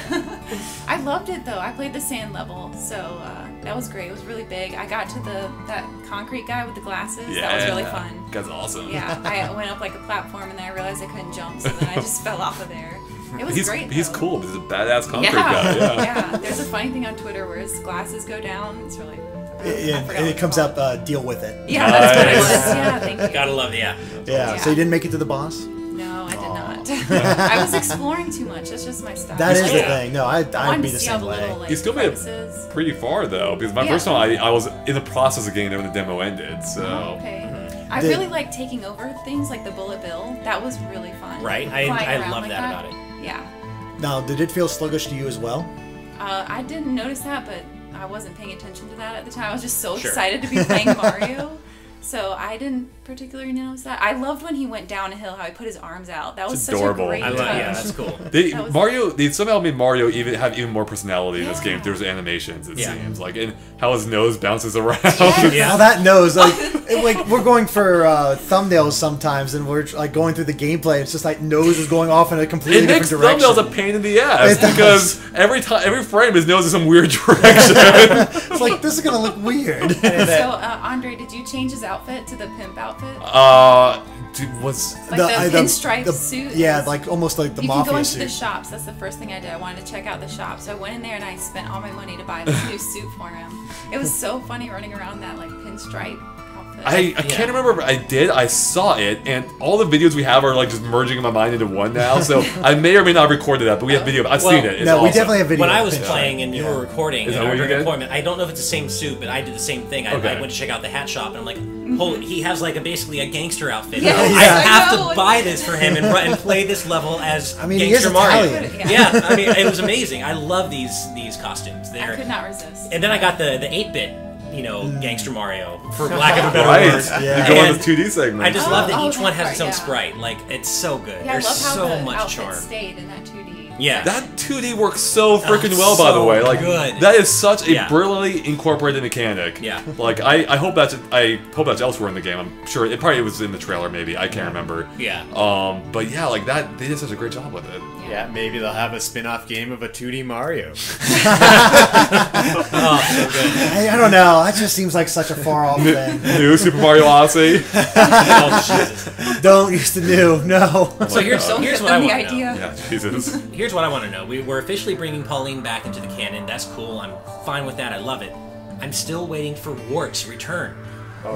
Speaker 4: I loved it, though. I played the sand level, so that was great. It was really big. I got to that concrete guy with the glasses.
Speaker 2: Yeah,
Speaker 4: that was really fun.
Speaker 2: That's awesome.
Speaker 4: Yeah, I went up like a platform, and then I realized I couldn't jump, so then I just fell off of there. It was great.
Speaker 2: He's
Speaker 4: though.
Speaker 2: cool. He's a badass concrete guy.
Speaker 4: Yeah. There's a funny thing on Twitter where his glasses go down. It's really.
Speaker 1: And it comes up, deal with it.
Speaker 4: Yeah, that's what it was. Yeah, thank you.
Speaker 3: Gotta love,
Speaker 1: Yeah. So you didn't make it to the boss?
Speaker 4: I was exploring too much. That's just my style.
Speaker 1: That is the thing. No, I'd be the same way.
Speaker 2: You still made it pretty far though, because my first one I was in the process of getting there when the demo ended. So.
Speaker 4: Okay. I really like taking over things like the Bullet Bill. That was really fun.
Speaker 3: Right. I love that about it.
Speaker 4: Yeah.
Speaker 1: Now, did it feel sluggish to you as well?
Speaker 4: I didn't notice that, but I wasn't paying attention to that at the time. I was just so excited to be playing Mario. So I didn't particularly notice that. I loved when he went down a hill, how he put his arms out. That was
Speaker 2: adorable.
Speaker 4: Such a great touch.
Speaker 3: Yeah, that's cool.
Speaker 2: They somehow made Mario have even more personality in this game through his animations. It seems like, and how his nose bounces around.
Speaker 1: Yeah, that nose, like we're going for thumbnails sometimes, and we're like going through the gameplay. It's just like nose is going off in a completely different direction.
Speaker 2: It makes thumbnails a pain in the ass because every frame his nose is some weird direction.
Speaker 1: It's like this is gonna look weird.
Speaker 4: So Andre, did you change his outfit to the pimp outfit?
Speaker 2: Was
Speaker 4: like the pinstripe suit?
Speaker 1: Yeah, like almost like the mafia suit.
Speaker 4: You can go into the shops. That's the first thing I did. I wanted to check out the shop, so I went in there and I spent all my money to buy this new suit for him. It was so funny running around that like pinstripe outfit.
Speaker 2: I can't remember if I did. I saw it, and all the videos we have are like just merging in my mind into one now. So I may or may not have recorded that, but we have video. I've seen it. It's
Speaker 1: no,
Speaker 2: awesome.
Speaker 1: We definitely have video.
Speaker 3: When I was playing and you were recording during an appointment, I don't know if it's the same suit, but I did the same thing. I went to check out the hat shop, and I'm like, holy, he has like basically a gangster outfit.
Speaker 4: Yeah,
Speaker 3: I have to buy this for him and play this level as Gangster Mario. Yeah, I mean, it was amazing. I love these costumes.
Speaker 4: I could not resist.
Speaker 3: And then I got the 8-bit. Gangster Mario, for lack of a better word.
Speaker 2: Yeah. You go on the 2D segment.
Speaker 3: I just love that each one has its own sprite. Like, it's so good.
Speaker 4: Yeah,
Speaker 3: There's
Speaker 4: I love how
Speaker 3: so
Speaker 4: the
Speaker 3: much charm.
Speaker 4: Stayed in that 2D.
Speaker 3: Yeah.
Speaker 2: That 2D works so freaking well, by the way. Like,
Speaker 3: good.
Speaker 2: That is such a brilliantly incorporated mechanic.
Speaker 3: Yeah.
Speaker 2: Like, I hope that's elsewhere in the game. I'm sure it probably was in the trailer, maybe. I can't remember.
Speaker 3: Yeah.
Speaker 2: But yeah, like that, they did such a great job with it.
Speaker 5: Yeah, maybe they'll have a spin-off game of a 2D Mario.
Speaker 3: Oh, so good.
Speaker 1: I don't know. That just seems like such a far-off thing.
Speaker 2: New Super Mario Odyssey.
Speaker 3: Oh, Jesus.
Speaker 1: Don't use the new. No.
Speaker 3: So here's what I want to know.
Speaker 2: Yeah, Jesus.
Speaker 3: Here's what I want to know. We're officially bringing Pauline back into the canon. That's cool. I'm fine with that. I love it. I'm still waiting for Wart's return.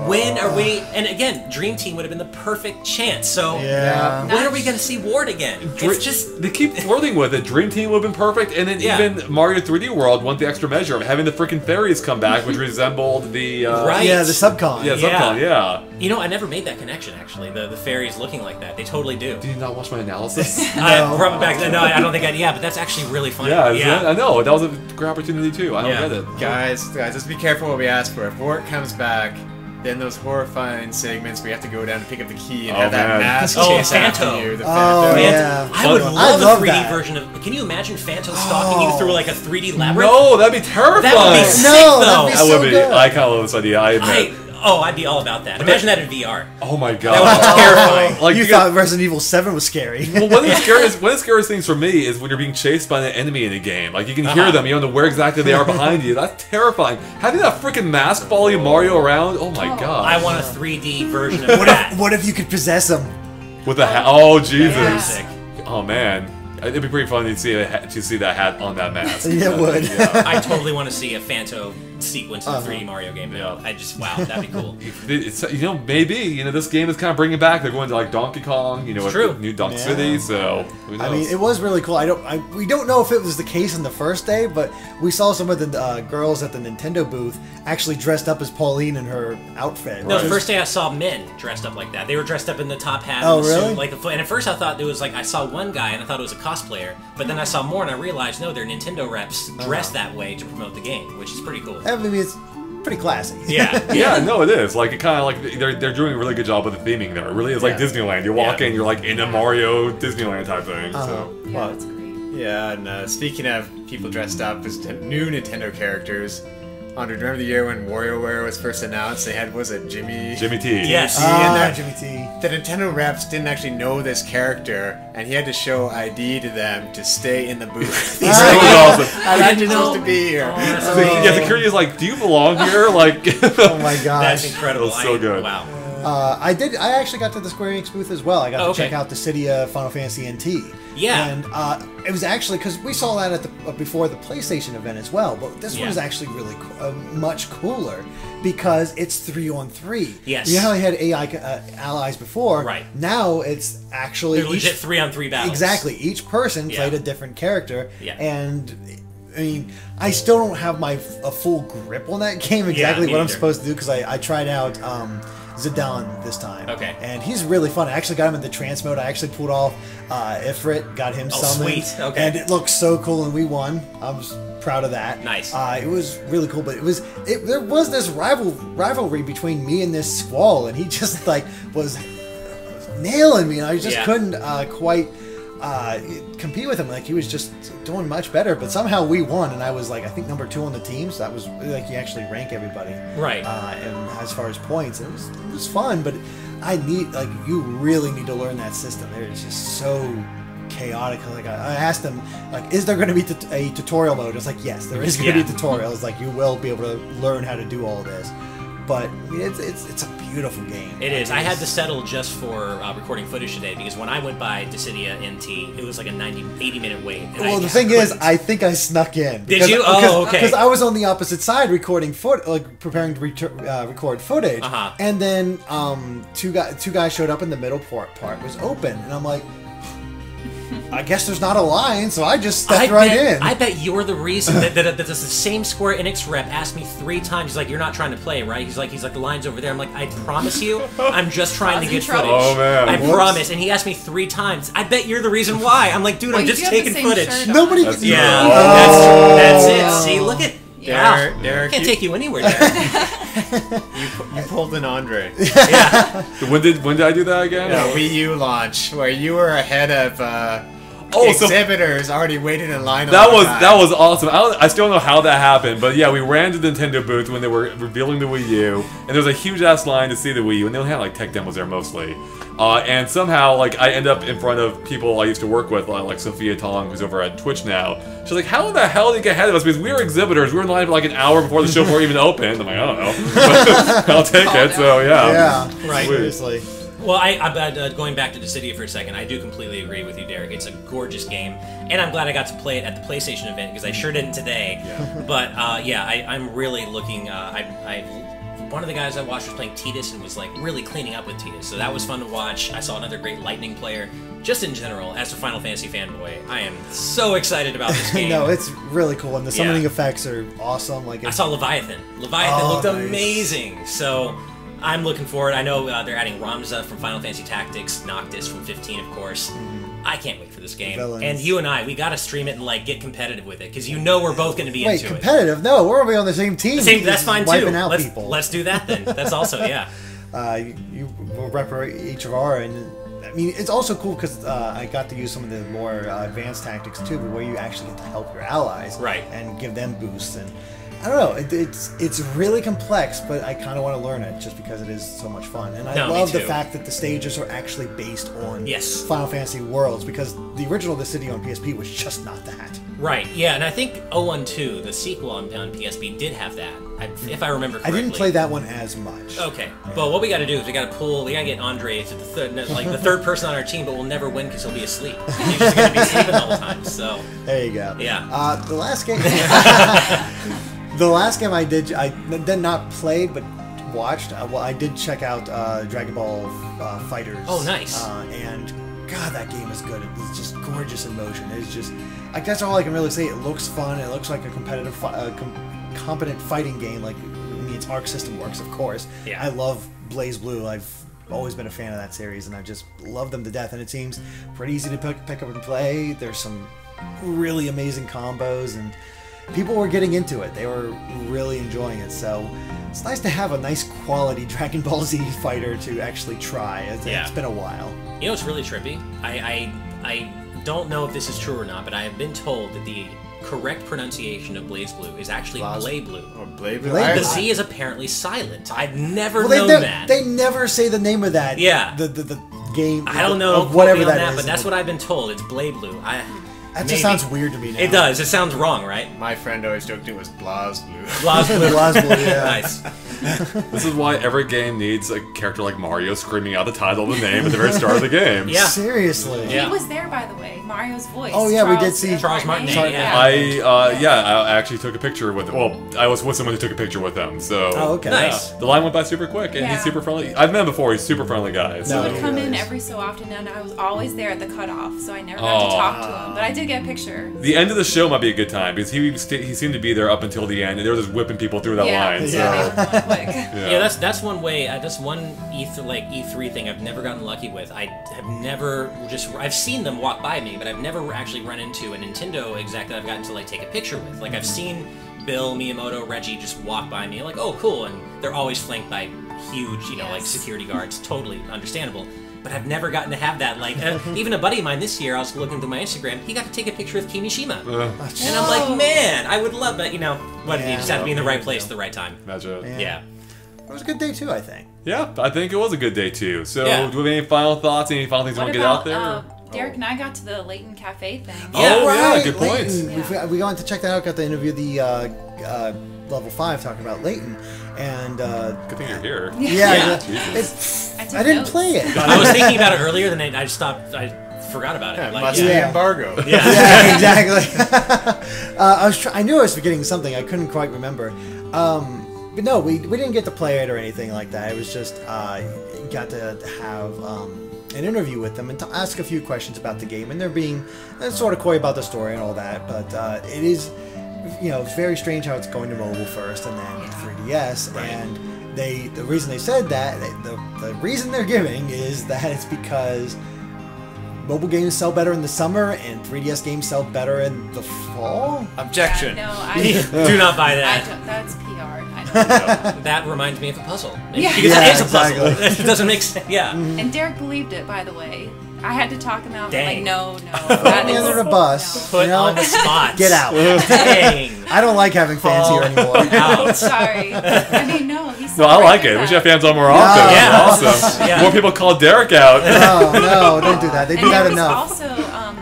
Speaker 3: When are we? And again, Dream Team would have been the perfect chance. So when are we going to see Wart again? It's just
Speaker 2: they keep flirting with it. Dream Team would have been perfect, and then even Mario 3D World went the extra measure of having the freaking fairies come back, which resembled the
Speaker 1: the Subcon.
Speaker 2: Yeah, Subcon. Yeah.
Speaker 3: You know, I never made that connection. Actually, the fairies looking like that, they totally do.
Speaker 2: Did you not watch my analysis?
Speaker 3: Probably back then. No, I don't think I. Yeah, but that's actually really funny.
Speaker 2: Yeah, I know. That was a great opportunity too. I don't get it.
Speaker 5: Guys, just be careful what we ask for. If Wart comes back. Then those horrifying segments where you have to go down and pick up the key and have that mask chase after you. The Phantom.
Speaker 1: Yeah.
Speaker 3: I would love a 3D version of. Can you imagine Phantom stalking you through like a 3D labyrinth?
Speaker 2: No, that'd be terrifying.
Speaker 3: That would be sick, though.
Speaker 1: That'd be so good.
Speaker 2: I kind of love this idea. I admit.
Speaker 3: I'd be all about that. Imagine that in VR.
Speaker 2: Oh my god.
Speaker 3: That would be terrifying.
Speaker 1: Like you thought Resident Evil 7 was scary.
Speaker 2: Well, one of the scariest things for me is when you're being chased by an enemy in a game. Like you can hear them, you don't know where exactly they are behind you. That's terrifying. Having that freaking mask following Mario around, oh my god.
Speaker 3: I want a 3D version of that.
Speaker 1: What if you could possess him?
Speaker 2: With a hat? Oh Jesus.
Speaker 3: Yeah.
Speaker 2: Oh man. It'd be pretty funny to see that hat on that mask.
Speaker 1: Yeah, it would.
Speaker 3: Yeah. I totally want to see a Phantom sequence in a 3D Mario game. Yeah. That'd be cool.
Speaker 2: Maybe this game is kind of bringing back. They're going to like Donkey Kong, with New Donk City. So who knows?
Speaker 1: I mean, it was really cool. We don't know if it was the case on the first day, but we saw some of the girls at the Nintendo booth actually dressed up as Pauline in her outfit.
Speaker 3: No, the first day I saw men dressed up like that. They were dressed up in the top hat.
Speaker 1: Oh,
Speaker 3: and the
Speaker 1: really?
Speaker 3: suit, and at first I thought it was like I saw one guy and I thought it was a cosplayer, but then I saw more and I realized no, they're Nintendo reps dressed that way to promote the game, which is pretty cool.
Speaker 1: I mean, it's pretty classy.
Speaker 2: Yeah, no, it is. Like, it kind of like they're doing a really good job with the theming there. It really is like Disneyland. You walk in, you're like in a Mario Disneyland type thing. So.
Speaker 4: Yeah, that's great.
Speaker 5: Yeah, and speaking of people dressed up as new Nintendo characters, Andre, do you remember the year when WarioWare was first announced? They had, Jimmy
Speaker 2: T.
Speaker 3: Yes.
Speaker 1: Jimmy T.
Speaker 5: The Nintendo reps didn't actually know this character, and he had to show ID to them to stay in the booth.
Speaker 2: He's so awesome.
Speaker 5: I'm not supposed to be here.
Speaker 2: Security is like, do you belong here? Like,
Speaker 1: oh my gosh.
Speaker 3: That's incredible.
Speaker 2: So good.
Speaker 3: Wow.
Speaker 1: I actually got to the Square Enix booth as well. I got to check out Dissidia Final Fantasy NT.
Speaker 3: Yeah.
Speaker 1: And it was actually, because we saw that at the before the PlayStation event as well, but this one is actually really much cooler because it's 3-on-3.
Speaker 3: Yes.
Speaker 1: You know how they had AI allies before?
Speaker 3: Right.
Speaker 1: Now it's actually...
Speaker 3: They're legit 3-on-3 battles.
Speaker 1: Exactly. Each person played a different character.
Speaker 3: Yeah.
Speaker 1: And... I mean, I still don't have a full grip on that game, exactly what I'm supposed to do, because I tried out Zidane this time.
Speaker 3: Okay.
Speaker 1: And he's really fun. I actually got him in the trance mode. I actually pulled off Ifrit, got him summoned.
Speaker 3: Sweet. Okay.
Speaker 1: And it looked so cool, and we won. I was proud of that.
Speaker 3: Nice.
Speaker 1: It was really cool, but there was this rivalry between me and this Squall, and he just was nailing me, and I just couldn't quite compete with him. Like, he was just doing much better, but somehow we won, and I was I think number 2 on the team, so that was you actually rank everybody
Speaker 3: right.
Speaker 1: And as far as points, it was fun, but I need you really need to learn that system. It's just so chaotic. I asked them, is there going to be a tutorial mode? It's yes, there is going to be a tutorial. It's you will be able to learn how to do all of this. But it's a beautiful game.
Speaker 3: It is. I had to settle just for recording footage today because when I went by Dissidia NT, it was like a 80-minute wait. And
Speaker 1: well, the thing is, I think I snuck in.
Speaker 3: Did you? Oh, okay.
Speaker 1: Because I was on the opposite side recording preparing to record footage, and then two guys showed up, and the middle part was open, and I'm like, I guess there's not a line, so I just stepped in.
Speaker 3: I bet you're the reason that the same Square Enix rep asked me 3 times. He's like, "You're not trying to play, right?" He's like, "The line's over there." I'm like, "I promise you, I'm just trying to get footage."
Speaker 2: Oh man,
Speaker 3: I promise. And he asked me 3 times. I bet you're the reason why. I'm like, "Dude, I'm just taking footage."
Speaker 1: Nobody.
Speaker 3: That's it. See, look at.
Speaker 5: Derek,
Speaker 3: can't take you anywhere, Derek.
Speaker 5: you pulled an Andre.
Speaker 3: Yeah.
Speaker 2: When did I do that again?
Speaker 5: Wii U launch, where you were ahead of exhibitors already waited in line.
Speaker 2: That was awesome. I still don't know how that happened, but yeah, we ran to the Nintendo booth when they were revealing the Wii U, and there was a huge ass line to see the Wii U, and they only had tech demos there mostly. And somehow, I end up in front of people I used to work with, like Sophia Tong, who's over at Twitch now. She's like, "How the hell did you get ahead of us?" Because we were exhibitors. We were in line for an hour before the show floor even opened. I'm like, I don't know. I'll take it. So yeah.
Speaker 1: Yeah.
Speaker 3: Right.
Speaker 1: Seriously.
Speaker 3: Well, going back to Dissidia for a second, I do completely agree with you, Derek. It's a gorgeous game, and I'm glad I got to play it at the PlayStation event because I sure didn't today. Yeah. But I'm really looking. One of the guys I watched was playing Tidus and was really cleaning up with Tidus, so that was fun to watch. I saw another great Lightning player. Just in general, as a Final Fantasy fanboy, I am so excited about this game.
Speaker 1: No, it's really cool, and the summoning effects are awesome.
Speaker 3: I saw Leviathan. Leviathan looked amazing. So I'm looking forward. I know they're adding Ramza from Final Fantasy Tactics, Noctis from 15, of course. I can't wait for this game.
Speaker 1: Villains.
Speaker 3: And you and we gotta stream it and get competitive with it because we're both gonna be into it.
Speaker 1: Wait, competitive? No, we're gonna be on the same team.
Speaker 3: That's fine too.
Speaker 1: Wiping out people.
Speaker 3: Let's do that then. That's also
Speaker 1: you will rep each of our, and I mean it's also cool because I got to use some of the more advanced tactics too, where you actually get to help your allies, and give them boosts. And I don't know, it's really complex, but I kind of want to learn it just because it is so much fun. And I love the fact that the stages are actually based on Final Fantasy worlds, because the original Dissidia on PSP was just not that.
Speaker 3: Right, yeah, and I think 012, the sequel on PSP, did have that, if I remember correctly.
Speaker 1: I didn't play that one as much.
Speaker 3: Okay, but what we got to do is we got to get Andre to the third person on our team, but we'll never win because he'll be asleep. He's just going to be sleeping all the time, so...
Speaker 1: There you go.
Speaker 3: Yeah.
Speaker 1: The last game... The last game I did not play, but watched. I did check out Dragon Ball FighterZ.
Speaker 3: Oh, nice.
Speaker 1: And God, that game is good. It's just gorgeous in motion. It's just, that's all I can really say. It looks fun. It looks like a competitive, competent fighting game. Its arc system works, of course.
Speaker 3: Yeah.
Speaker 1: I love Blaze Blue. I've always been a fan of that series, and I just love them to death. And it seems pretty easy to pick up and play. There's some really amazing combos, and people were getting into it. They were really enjoying it. So it's nice to have a nice quality Dragon Ball Z fighter to actually try. It's been a while.
Speaker 3: You know, it's really trippy. I don't know if this is true or not, but I have been told that the correct pronunciation of Blaze Blue is actually Blade Blue.
Speaker 5: Or Blade Blue?
Speaker 3: The Z is apparently silent. I've never known that.
Speaker 1: They never say the name of that.
Speaker 3: Yeah.
Speaker 1: The game.
Speaker 3: I don't know
Speaker 1: whatever that is.
Speaker 3: But that's what I've been told. It's Blade Blue.
Speaker 1: That just sounds weird to me now.
Speaker 3: It does. It sounds wrong, right?
Speaker 5: My friend always joked it was BlazBlue.
Speaker 3: BlazBlue.
Speaker 1: BlazBlue, yeah.
Speaker 3: Nice.
Speaker 2: This is why every game needs a character like Mario screaming out the title of the name at the very start of the game.
Speaker 3: Yeah.
Speaker 1: Seriously.
Speaker 3: Yeah.
Speaker 4: He was there, by the way. Mario's voice.
Speaker 1: Oh, yeah, we did see
Speaker 3: Charles Martinet.
Speaker 2: I actually took a picture with. Well, I was with someone who took a picture with him. So
Speaker 1: okay.
Speaker 3: Nice.
Speaker 2: The line went by super quick, and he's super friendly. I've met him before. He's a super friendly guy. So.
Speaker 4: He would come in every so often, and I was always there at the cutoff, so I never got to talk to him. But I did get a picture.
Speaker 2: The end of the show might be a good time because he seemed to be there up until the end, and they were just whipping people through that line. So.
Speaker 3: Yeah, that's one way. That's one E3 thing I've never gotten lucky with. I have never I've seen them walk by me, but I've never actually run into a Nintendo exec that I've gotten to like take a picture with. Like I've seen Bill, Miyamoto, Reggie just walk by me, like, oh cool, and they're always flanked by huge, like security guards. Totally understandable. But I've never gotten to have that. Like, even a buddy of mine this year, I was looking through my Instagram, he got to take a picture with Kimishima. And I'm like, man, I would love that, you just have to be in the right place at the right time.
Speaker 2: Imagine.
Speaker 3: Yeah.
Speaker 1: It was a good day, too, I think.
Speaker 2: Yeah, I think it was a good day, too. So, do we have any final thoughts, any final things you want to get out there?
Speaker 4: Derek and I got to the Layton Cafe thing.
Speaker 2: Oh,
Speaker 1: right.
Speaker 2: yeah, good point.
Speaker 1: Yeah. We got to check that out, got to interview the Level 5 talking about Layton. And
Speaker 2: good thing you're here.
Speaker 1: Yeah. I didn't play it.
Speaker 3: I was thinking about it earlier, then I just stopped. I forgot about it.
Speaker 5: Yeah, must be embargo.
Speaker 1: Yeah, exactly. I knew I was forgetting something. I couldn't quite remember. But no, we didn't get to play it or anything like that. It was just got to have an interview with them and to ask a few questions about the game. And they're being sort of coy about the story and all that. But it is, it's very strange how it's going to mobile first and then 3DS. Right. And the reason they said that, the reason they're giving is that it's because mobile games sell better in the summer and 3DS games sell better in the fall?
Speaker 5: Objection.
Speaker 4: Yeah, no,
Speaker 3: do not buy that.
Speaker 4: That's PR. I don't know.
Speaker 3: That reminds me of a puzzle.
Speaker 4: Yeah.
Speaker 3: Because it is a puzzle. It doesn't make sense. Yeah.
Speaker 4: And Derek believed it, by the way. I had to talk him out.
Speaker 3: Dang.
Speaker 4: Like, no.
Speaker 1: Put me under the bus.
Speaker 4: No.
Speaker 3: Put on the spot.
Speaker 1: Get out.
Speaker 3: Dang.
Speaker 1: I don't like having fans here anymore.
Speaker 3: Out.
Speaker 4: Sorry. I mean, no. He's so
Speaker 2: I like it. We should have fans on more often.
Speaker 3: Yeah.
Speaker 2: Awesome.
Speaker 3: Yeah.
Speaker 2: More people call Derek out.
Speaker 1: No, don't do that. They do that enough.
Speaker 4: Also,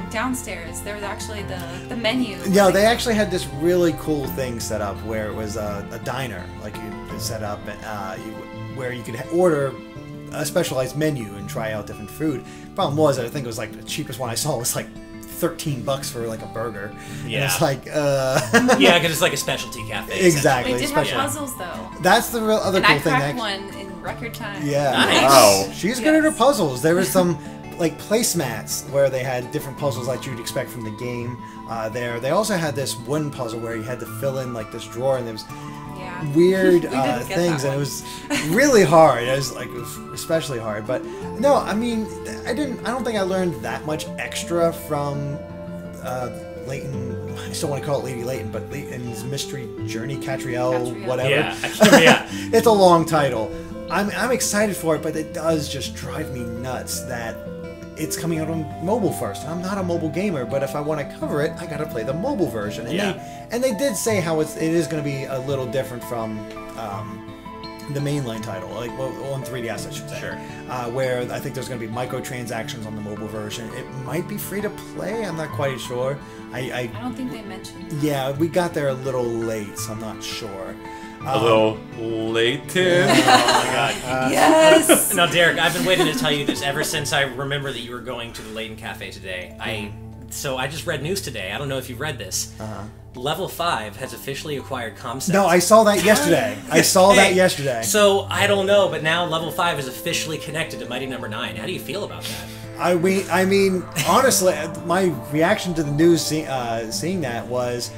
Speaker 4: downstairs, there was actually the menu.
Speaker 1: Yeah, they actually had this really cool thing set up where it was a diner, like you set up, where you could order a specialized menu and try out different food. Problem was, I think it was like the cheapest one I saw was like $13 for like a burger.
Speaker 3: Yeah.
Speaker 1: And it's like,
Speaker 3: Yeah, because it's like a specialty cafe.
Speaker 1: Exactly.
Speaker 4: They did have puzzles though.
Speaker 1: That's the real other
Speaker 4: and
Speaker 1: cool
Speaker 4: I
Speaker 1: thing.
Speaker 4: cracked one in record time.
Speaker 1: Yeah.
Speaker 3: Nice.
Speaker 2: Wow.
Speaker 1: She's good at her puzzles. There was some like placemats where they had different puzzles like you'd expect from the game. They also had this one puzzle where you had to fill in like this drawer and there was weird things, and it was really hard. It was especially hard. But no, I mean, I don't think I learned that much extra from Layton. I still want to call it Lady Layton, but Layton's Mystery Journey, Catriel, whatever.
Speaker 3: Yeah.
Speaker 1: It's a long title. I'm excited for it, but it does just drive me nuts that it's coming out on mobile first. I'm not a mobile gamer, but if I want to cover it, I gotta play the mobile version. And they did say how it is going to be a little different from the mainline title, like on 3DS, I should say.
Speaker 3: Sure.
Speaker 1: Where I think there's going to be microtransactions on the mobile version. It might be free to play. I'm not quite sure.
Speaker 4: I don't think they mentioned.
Speaker 1: Yeah, we got there a little late, so I'm not sure.
Speaker 2: A little Layton.
Speaker 3: Oh my god.
Speaker 4: Yes!
Speaker 3: Now, Derek, I've been waiting to tell you this ever since I remember that you were going to the Layton Cafe today. So I just read news today. I don't know if you've read this. Level 5 has officially acquired Comcept.
Speaker 1: No, I saw that yesterday.
Speaker 3: So I don't know, but now Level 5 is officially connected to Mighty Number 9. How do you feel about that?
Speaker 1: I mean, honestly, my reaction to the news seeing that was,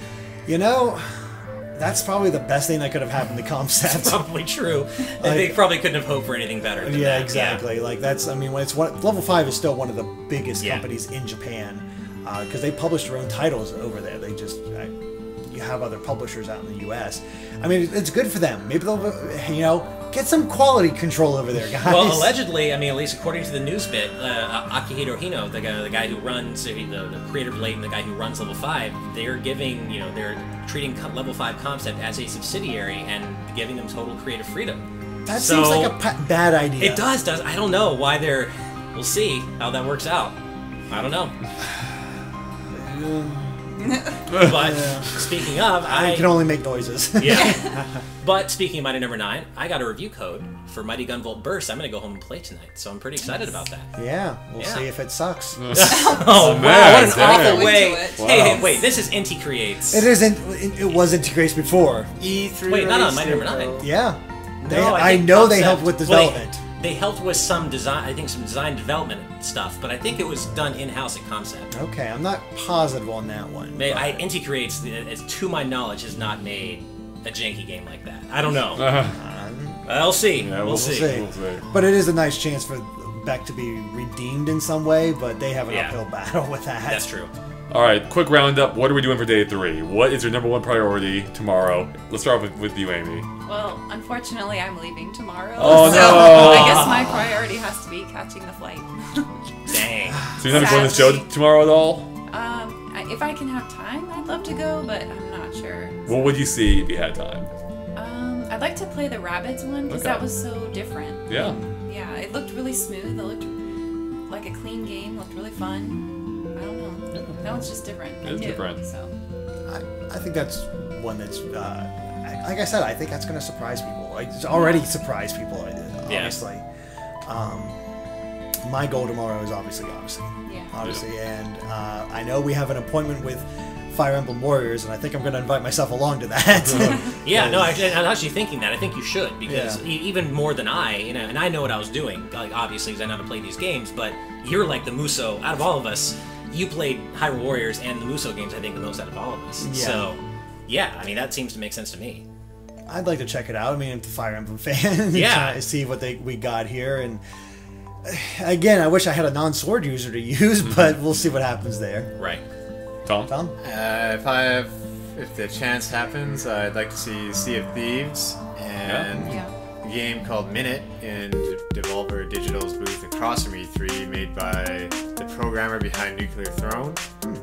Speaker 1: that's probably the best thing that could have happened to Comcept.
Speaker 3: That's probably true. They probably couldn't have hoped for anything better than that.
Speaker 1: Exactly.
Speaker 3: Yeah.
Speaker 1: Like Level 5 is still one of the biggest companies in Japan because they publish their own titles over there. They just you have other publishers out in the U.S. I mean, it's good for them. Maybe they'll get some quality control over there, guys.
Speaker 3: Well, allegedly, I mean, at least according to the news bit, Akihiro Hino, the guy who runs the creator of Layton, the guy who runs Level 5, they're giving they're treating Level 5 Concept as a subsidiary and giving them total creative freedom.
Speaker 1: That seems like a bad idea.
Speaker 3: It does. I don't know why they're. We'll see how that works out. I don't know. But speaking of,
Speaker 1: I can only make noises.
Speaker 3: Yeah. But speaking of Mighty Number 9, I got a review code for Mighty Gunvolt Burst. I'm going to go home and play tonight, so I'm pretty excited about that.
Speaker 1: Yeah, we'll see if it sucks.
Speaker 3: Oh,
Speaker 2: man,
Speaker 3: what an awful way.
Speaker 4: Wow.
Speaker 3: Hey, wait, this is Inti Creates.
Speaker 1: It isn't. It was Inti Creates before.
Speaker 5: E3.
Speaker 3: Wait, not on Mighty Number 9.
Speaker 1: Yeah.
Speaker 3: No,
Speaker 1: I know they helped with development.
Speaker 3: They helped with some design, I think some design development stuff, but I think it was done in-house at Concept.
Speaker 1: Okay, I'm not positive on that one.
Speaker 3: Inti Creates, to my knowledge, has not made a janky game like that. I don't know. We'll see.
Speaker 2: Yeah,
Speaker 3: we'll see.
Speaker 2: We'll see.
Speaker 1: But it is a nice chance for Beck to be redeemed in some way, but they have an uphill battle with that.
Speaker 3: That's true.
Speaker 2: All right, quick roundup. What are we doing for day 3? What is your #1 priority tomorrow? Let's start with you, Amy.
Speaker 4: Well, unfortunately, I'm leaving tomorrow.
Speaker 2: Oh,
Speaker 4: so
Speaker 2: no.
Speaker 4: I guess my priority has to be catching the flight.
Speaker 3: Dang.
Speaker 2: So you're not going to the show tomorrow at all?
Speaker 4: If I can have time, I'd love to go, but I'm not sure.
Speaker 2: What would you see if you had time?
Speaker 4: I'd like to play the Rabbids one, because that was so different.
Speaker 2: Yeah.
Speaker 4: Yeah, it looked really smooth. It looked like a clean game. Looked really fun. I don't know. That one's just different.
Speaker 2: It's different.
Speaker 4: So.
Speaker 1: I think that's one that's, like I said, I think that's going to surprise people. Like, it's already surprised people, obviously. My goal tomorrow is obviously Odyssey.
Speaker 4: Yeah.
Speaker 1: Odyssey, and I know we have an appointment with Fire Emblem Warriors, and I think I'm going to invite myself along to that.
Speaker 3: Yeah, no, I'm actually thinking that. I think you should, because even more than I, and I know what I was doing, like, obviously, because I know how to play these games, but you're like the Muso, out of all of us, you played Hyrule Warriors and the Muso games, I think, the most out of all of us.
Speaker 1: Yeah.
Speaker 3: So, yeah, I mean, that seems to make sense to me.
Speaker 1: I'd like to check it out. I mean, I'm a Fire Emblem fan.
Speaker 3: Yeah.
Speaker 1: See what we got here, and again, I wish I had a non-sword user to use, but we'll see what happens there.
Speaker 3: Right.
Speaker 1: Tom?
Speaker 5: If the chance happens, I'd like to see Sea of Thieves and a game called Minute in Devolver Digital's booth across from E3, made by the programmer behind Nuclear Throne,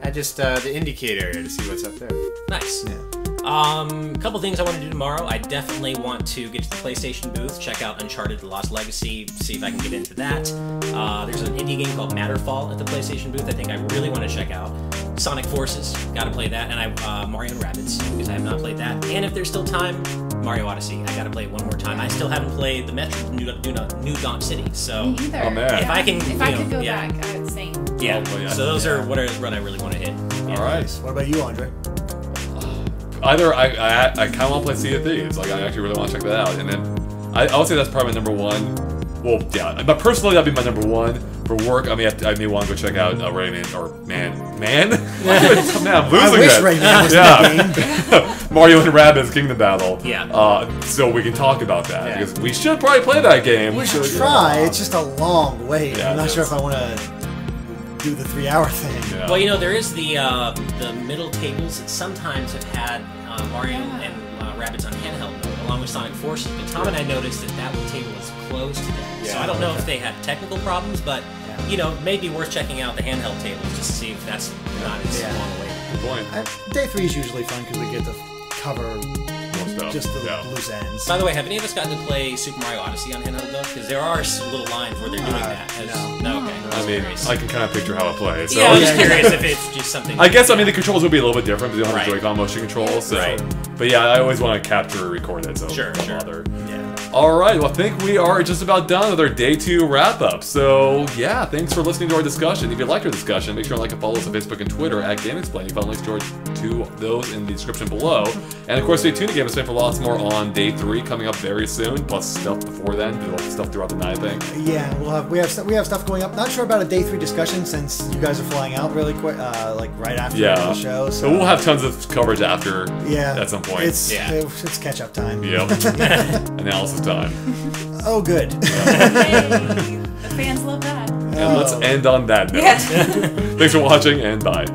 Speaker 5: and just the Indicator to see what's up there.
Speaker 3: Nice.
Speaker 1: Yeah.
Speaker 3: A couple things I want to do tomorrow. I definitely want to get to the PlayStation booth, check out Uncharted: The Lost Legacy, see if I can get into that. There's an indie game called Matterfall at the PlayStation booth I think I really want to check out. Sonic Forces, gotta play that, and Mario and Rabbids, because I have not played that. And if there's still time, Mario Odyssey, I gotta play it one more time. I still haven't played the Metro New Donk City, so
Speaker 4: Me either.
Speaker 2: Oh, man.
Speaker 3: if I can,
Speaker 4: if I could go back, I would say.
Speaker 3: Yeah.
Speaker 2: Oh, yeah.
Speaker 3: So those are what I really want to hit.
Speaker 2: All right.
Speaker 1: What about you, Andre?
Speaker 2: Either I kind of want to play Sea of Thieves. Like, I actually really want to check that out. And then I would say that's probably my #1. Well, yeah, but personally that'd be my #1. For work, I may want to go check out Rayman or Man. Man, I'm losing
Speaker 1: I wish
Speaker 2: that.
Speaker 1: Rayman was in that game.
Speaker 2: Mario and Rabbids Kingdom Battle.
Speaker 3: Yeah.
Speaker 2: So we can talk about that because we should probably play that game.
Speaker 1: We should try. It's just a long wait.
Speaker 2: Yeah,
Speaker 1: I'm not sure if I want to do the 3-hour thing.
Speaker 2: Yeah.
Speaker 3: Well, you know, there is the middle tables that sometimes have had Mario and Rabbids on handheld mode, along with Sonic Forces. But Tom and I noticed that table is closed today. So I don't know if they had technical problems, but you know, maybe worth checking out the handheld tables just to see if that's not as long a wait.
Speaker 2: Good point.
Speaker 1: Day 3 is usually fun because we get to cover just the loose ends.
Speaker 3: By the way, have any of us gotten to play Super Mario Odyssey on handheld though? Because there are some little lines where they're doing that. No, okay.
Speaker 2: I mean, I can kind of picture how it plays. So.
Speaker 3: Yeah, I'm just curious if it's just something.
Speaker 2: I guess, I mean, the controls will be a little bit different because you don't have
Speaker 3: Right.
Speaker 2: Joy-Con motion controls. So.
Speaker 3: Right.
Speaker 2: But yeah, I always want to capture or record it, so
Speaker 3: Sure.
Speaker 2: bother.
Speaker 1: Yeah.
Speaker 2: Alright, well I think we are just about done with our Day 2 wrap-up. So yeah, thanks for listening to our discussion. If you liked our discussion, make sure to like and follow us on Facebook and Twitter at GameXplain. You can find links to those in the description below. And of course, stay tuned to GameXplain for lots more on Day 3 coming up very soon, plus stuff before then, stuff throughout the night, I think.
Speaker 1: Yeah, we have stuff going up. Not sure about a Day 3 discussion since you guys are flying out really quick, like right after the show. So
Speaker 2: we'll have tons of coverage after at some point.
Speaker 1: It's catch-up time.
Speaker 2: Yep. Analysis time.
Speaker 1: Oh, good.
Speaker 4: Hey, the fans love that.
Speaker 2: And let's end on that note.
Speaker 4: Yeah.
Speaker 2: Thanks for watching, and bye.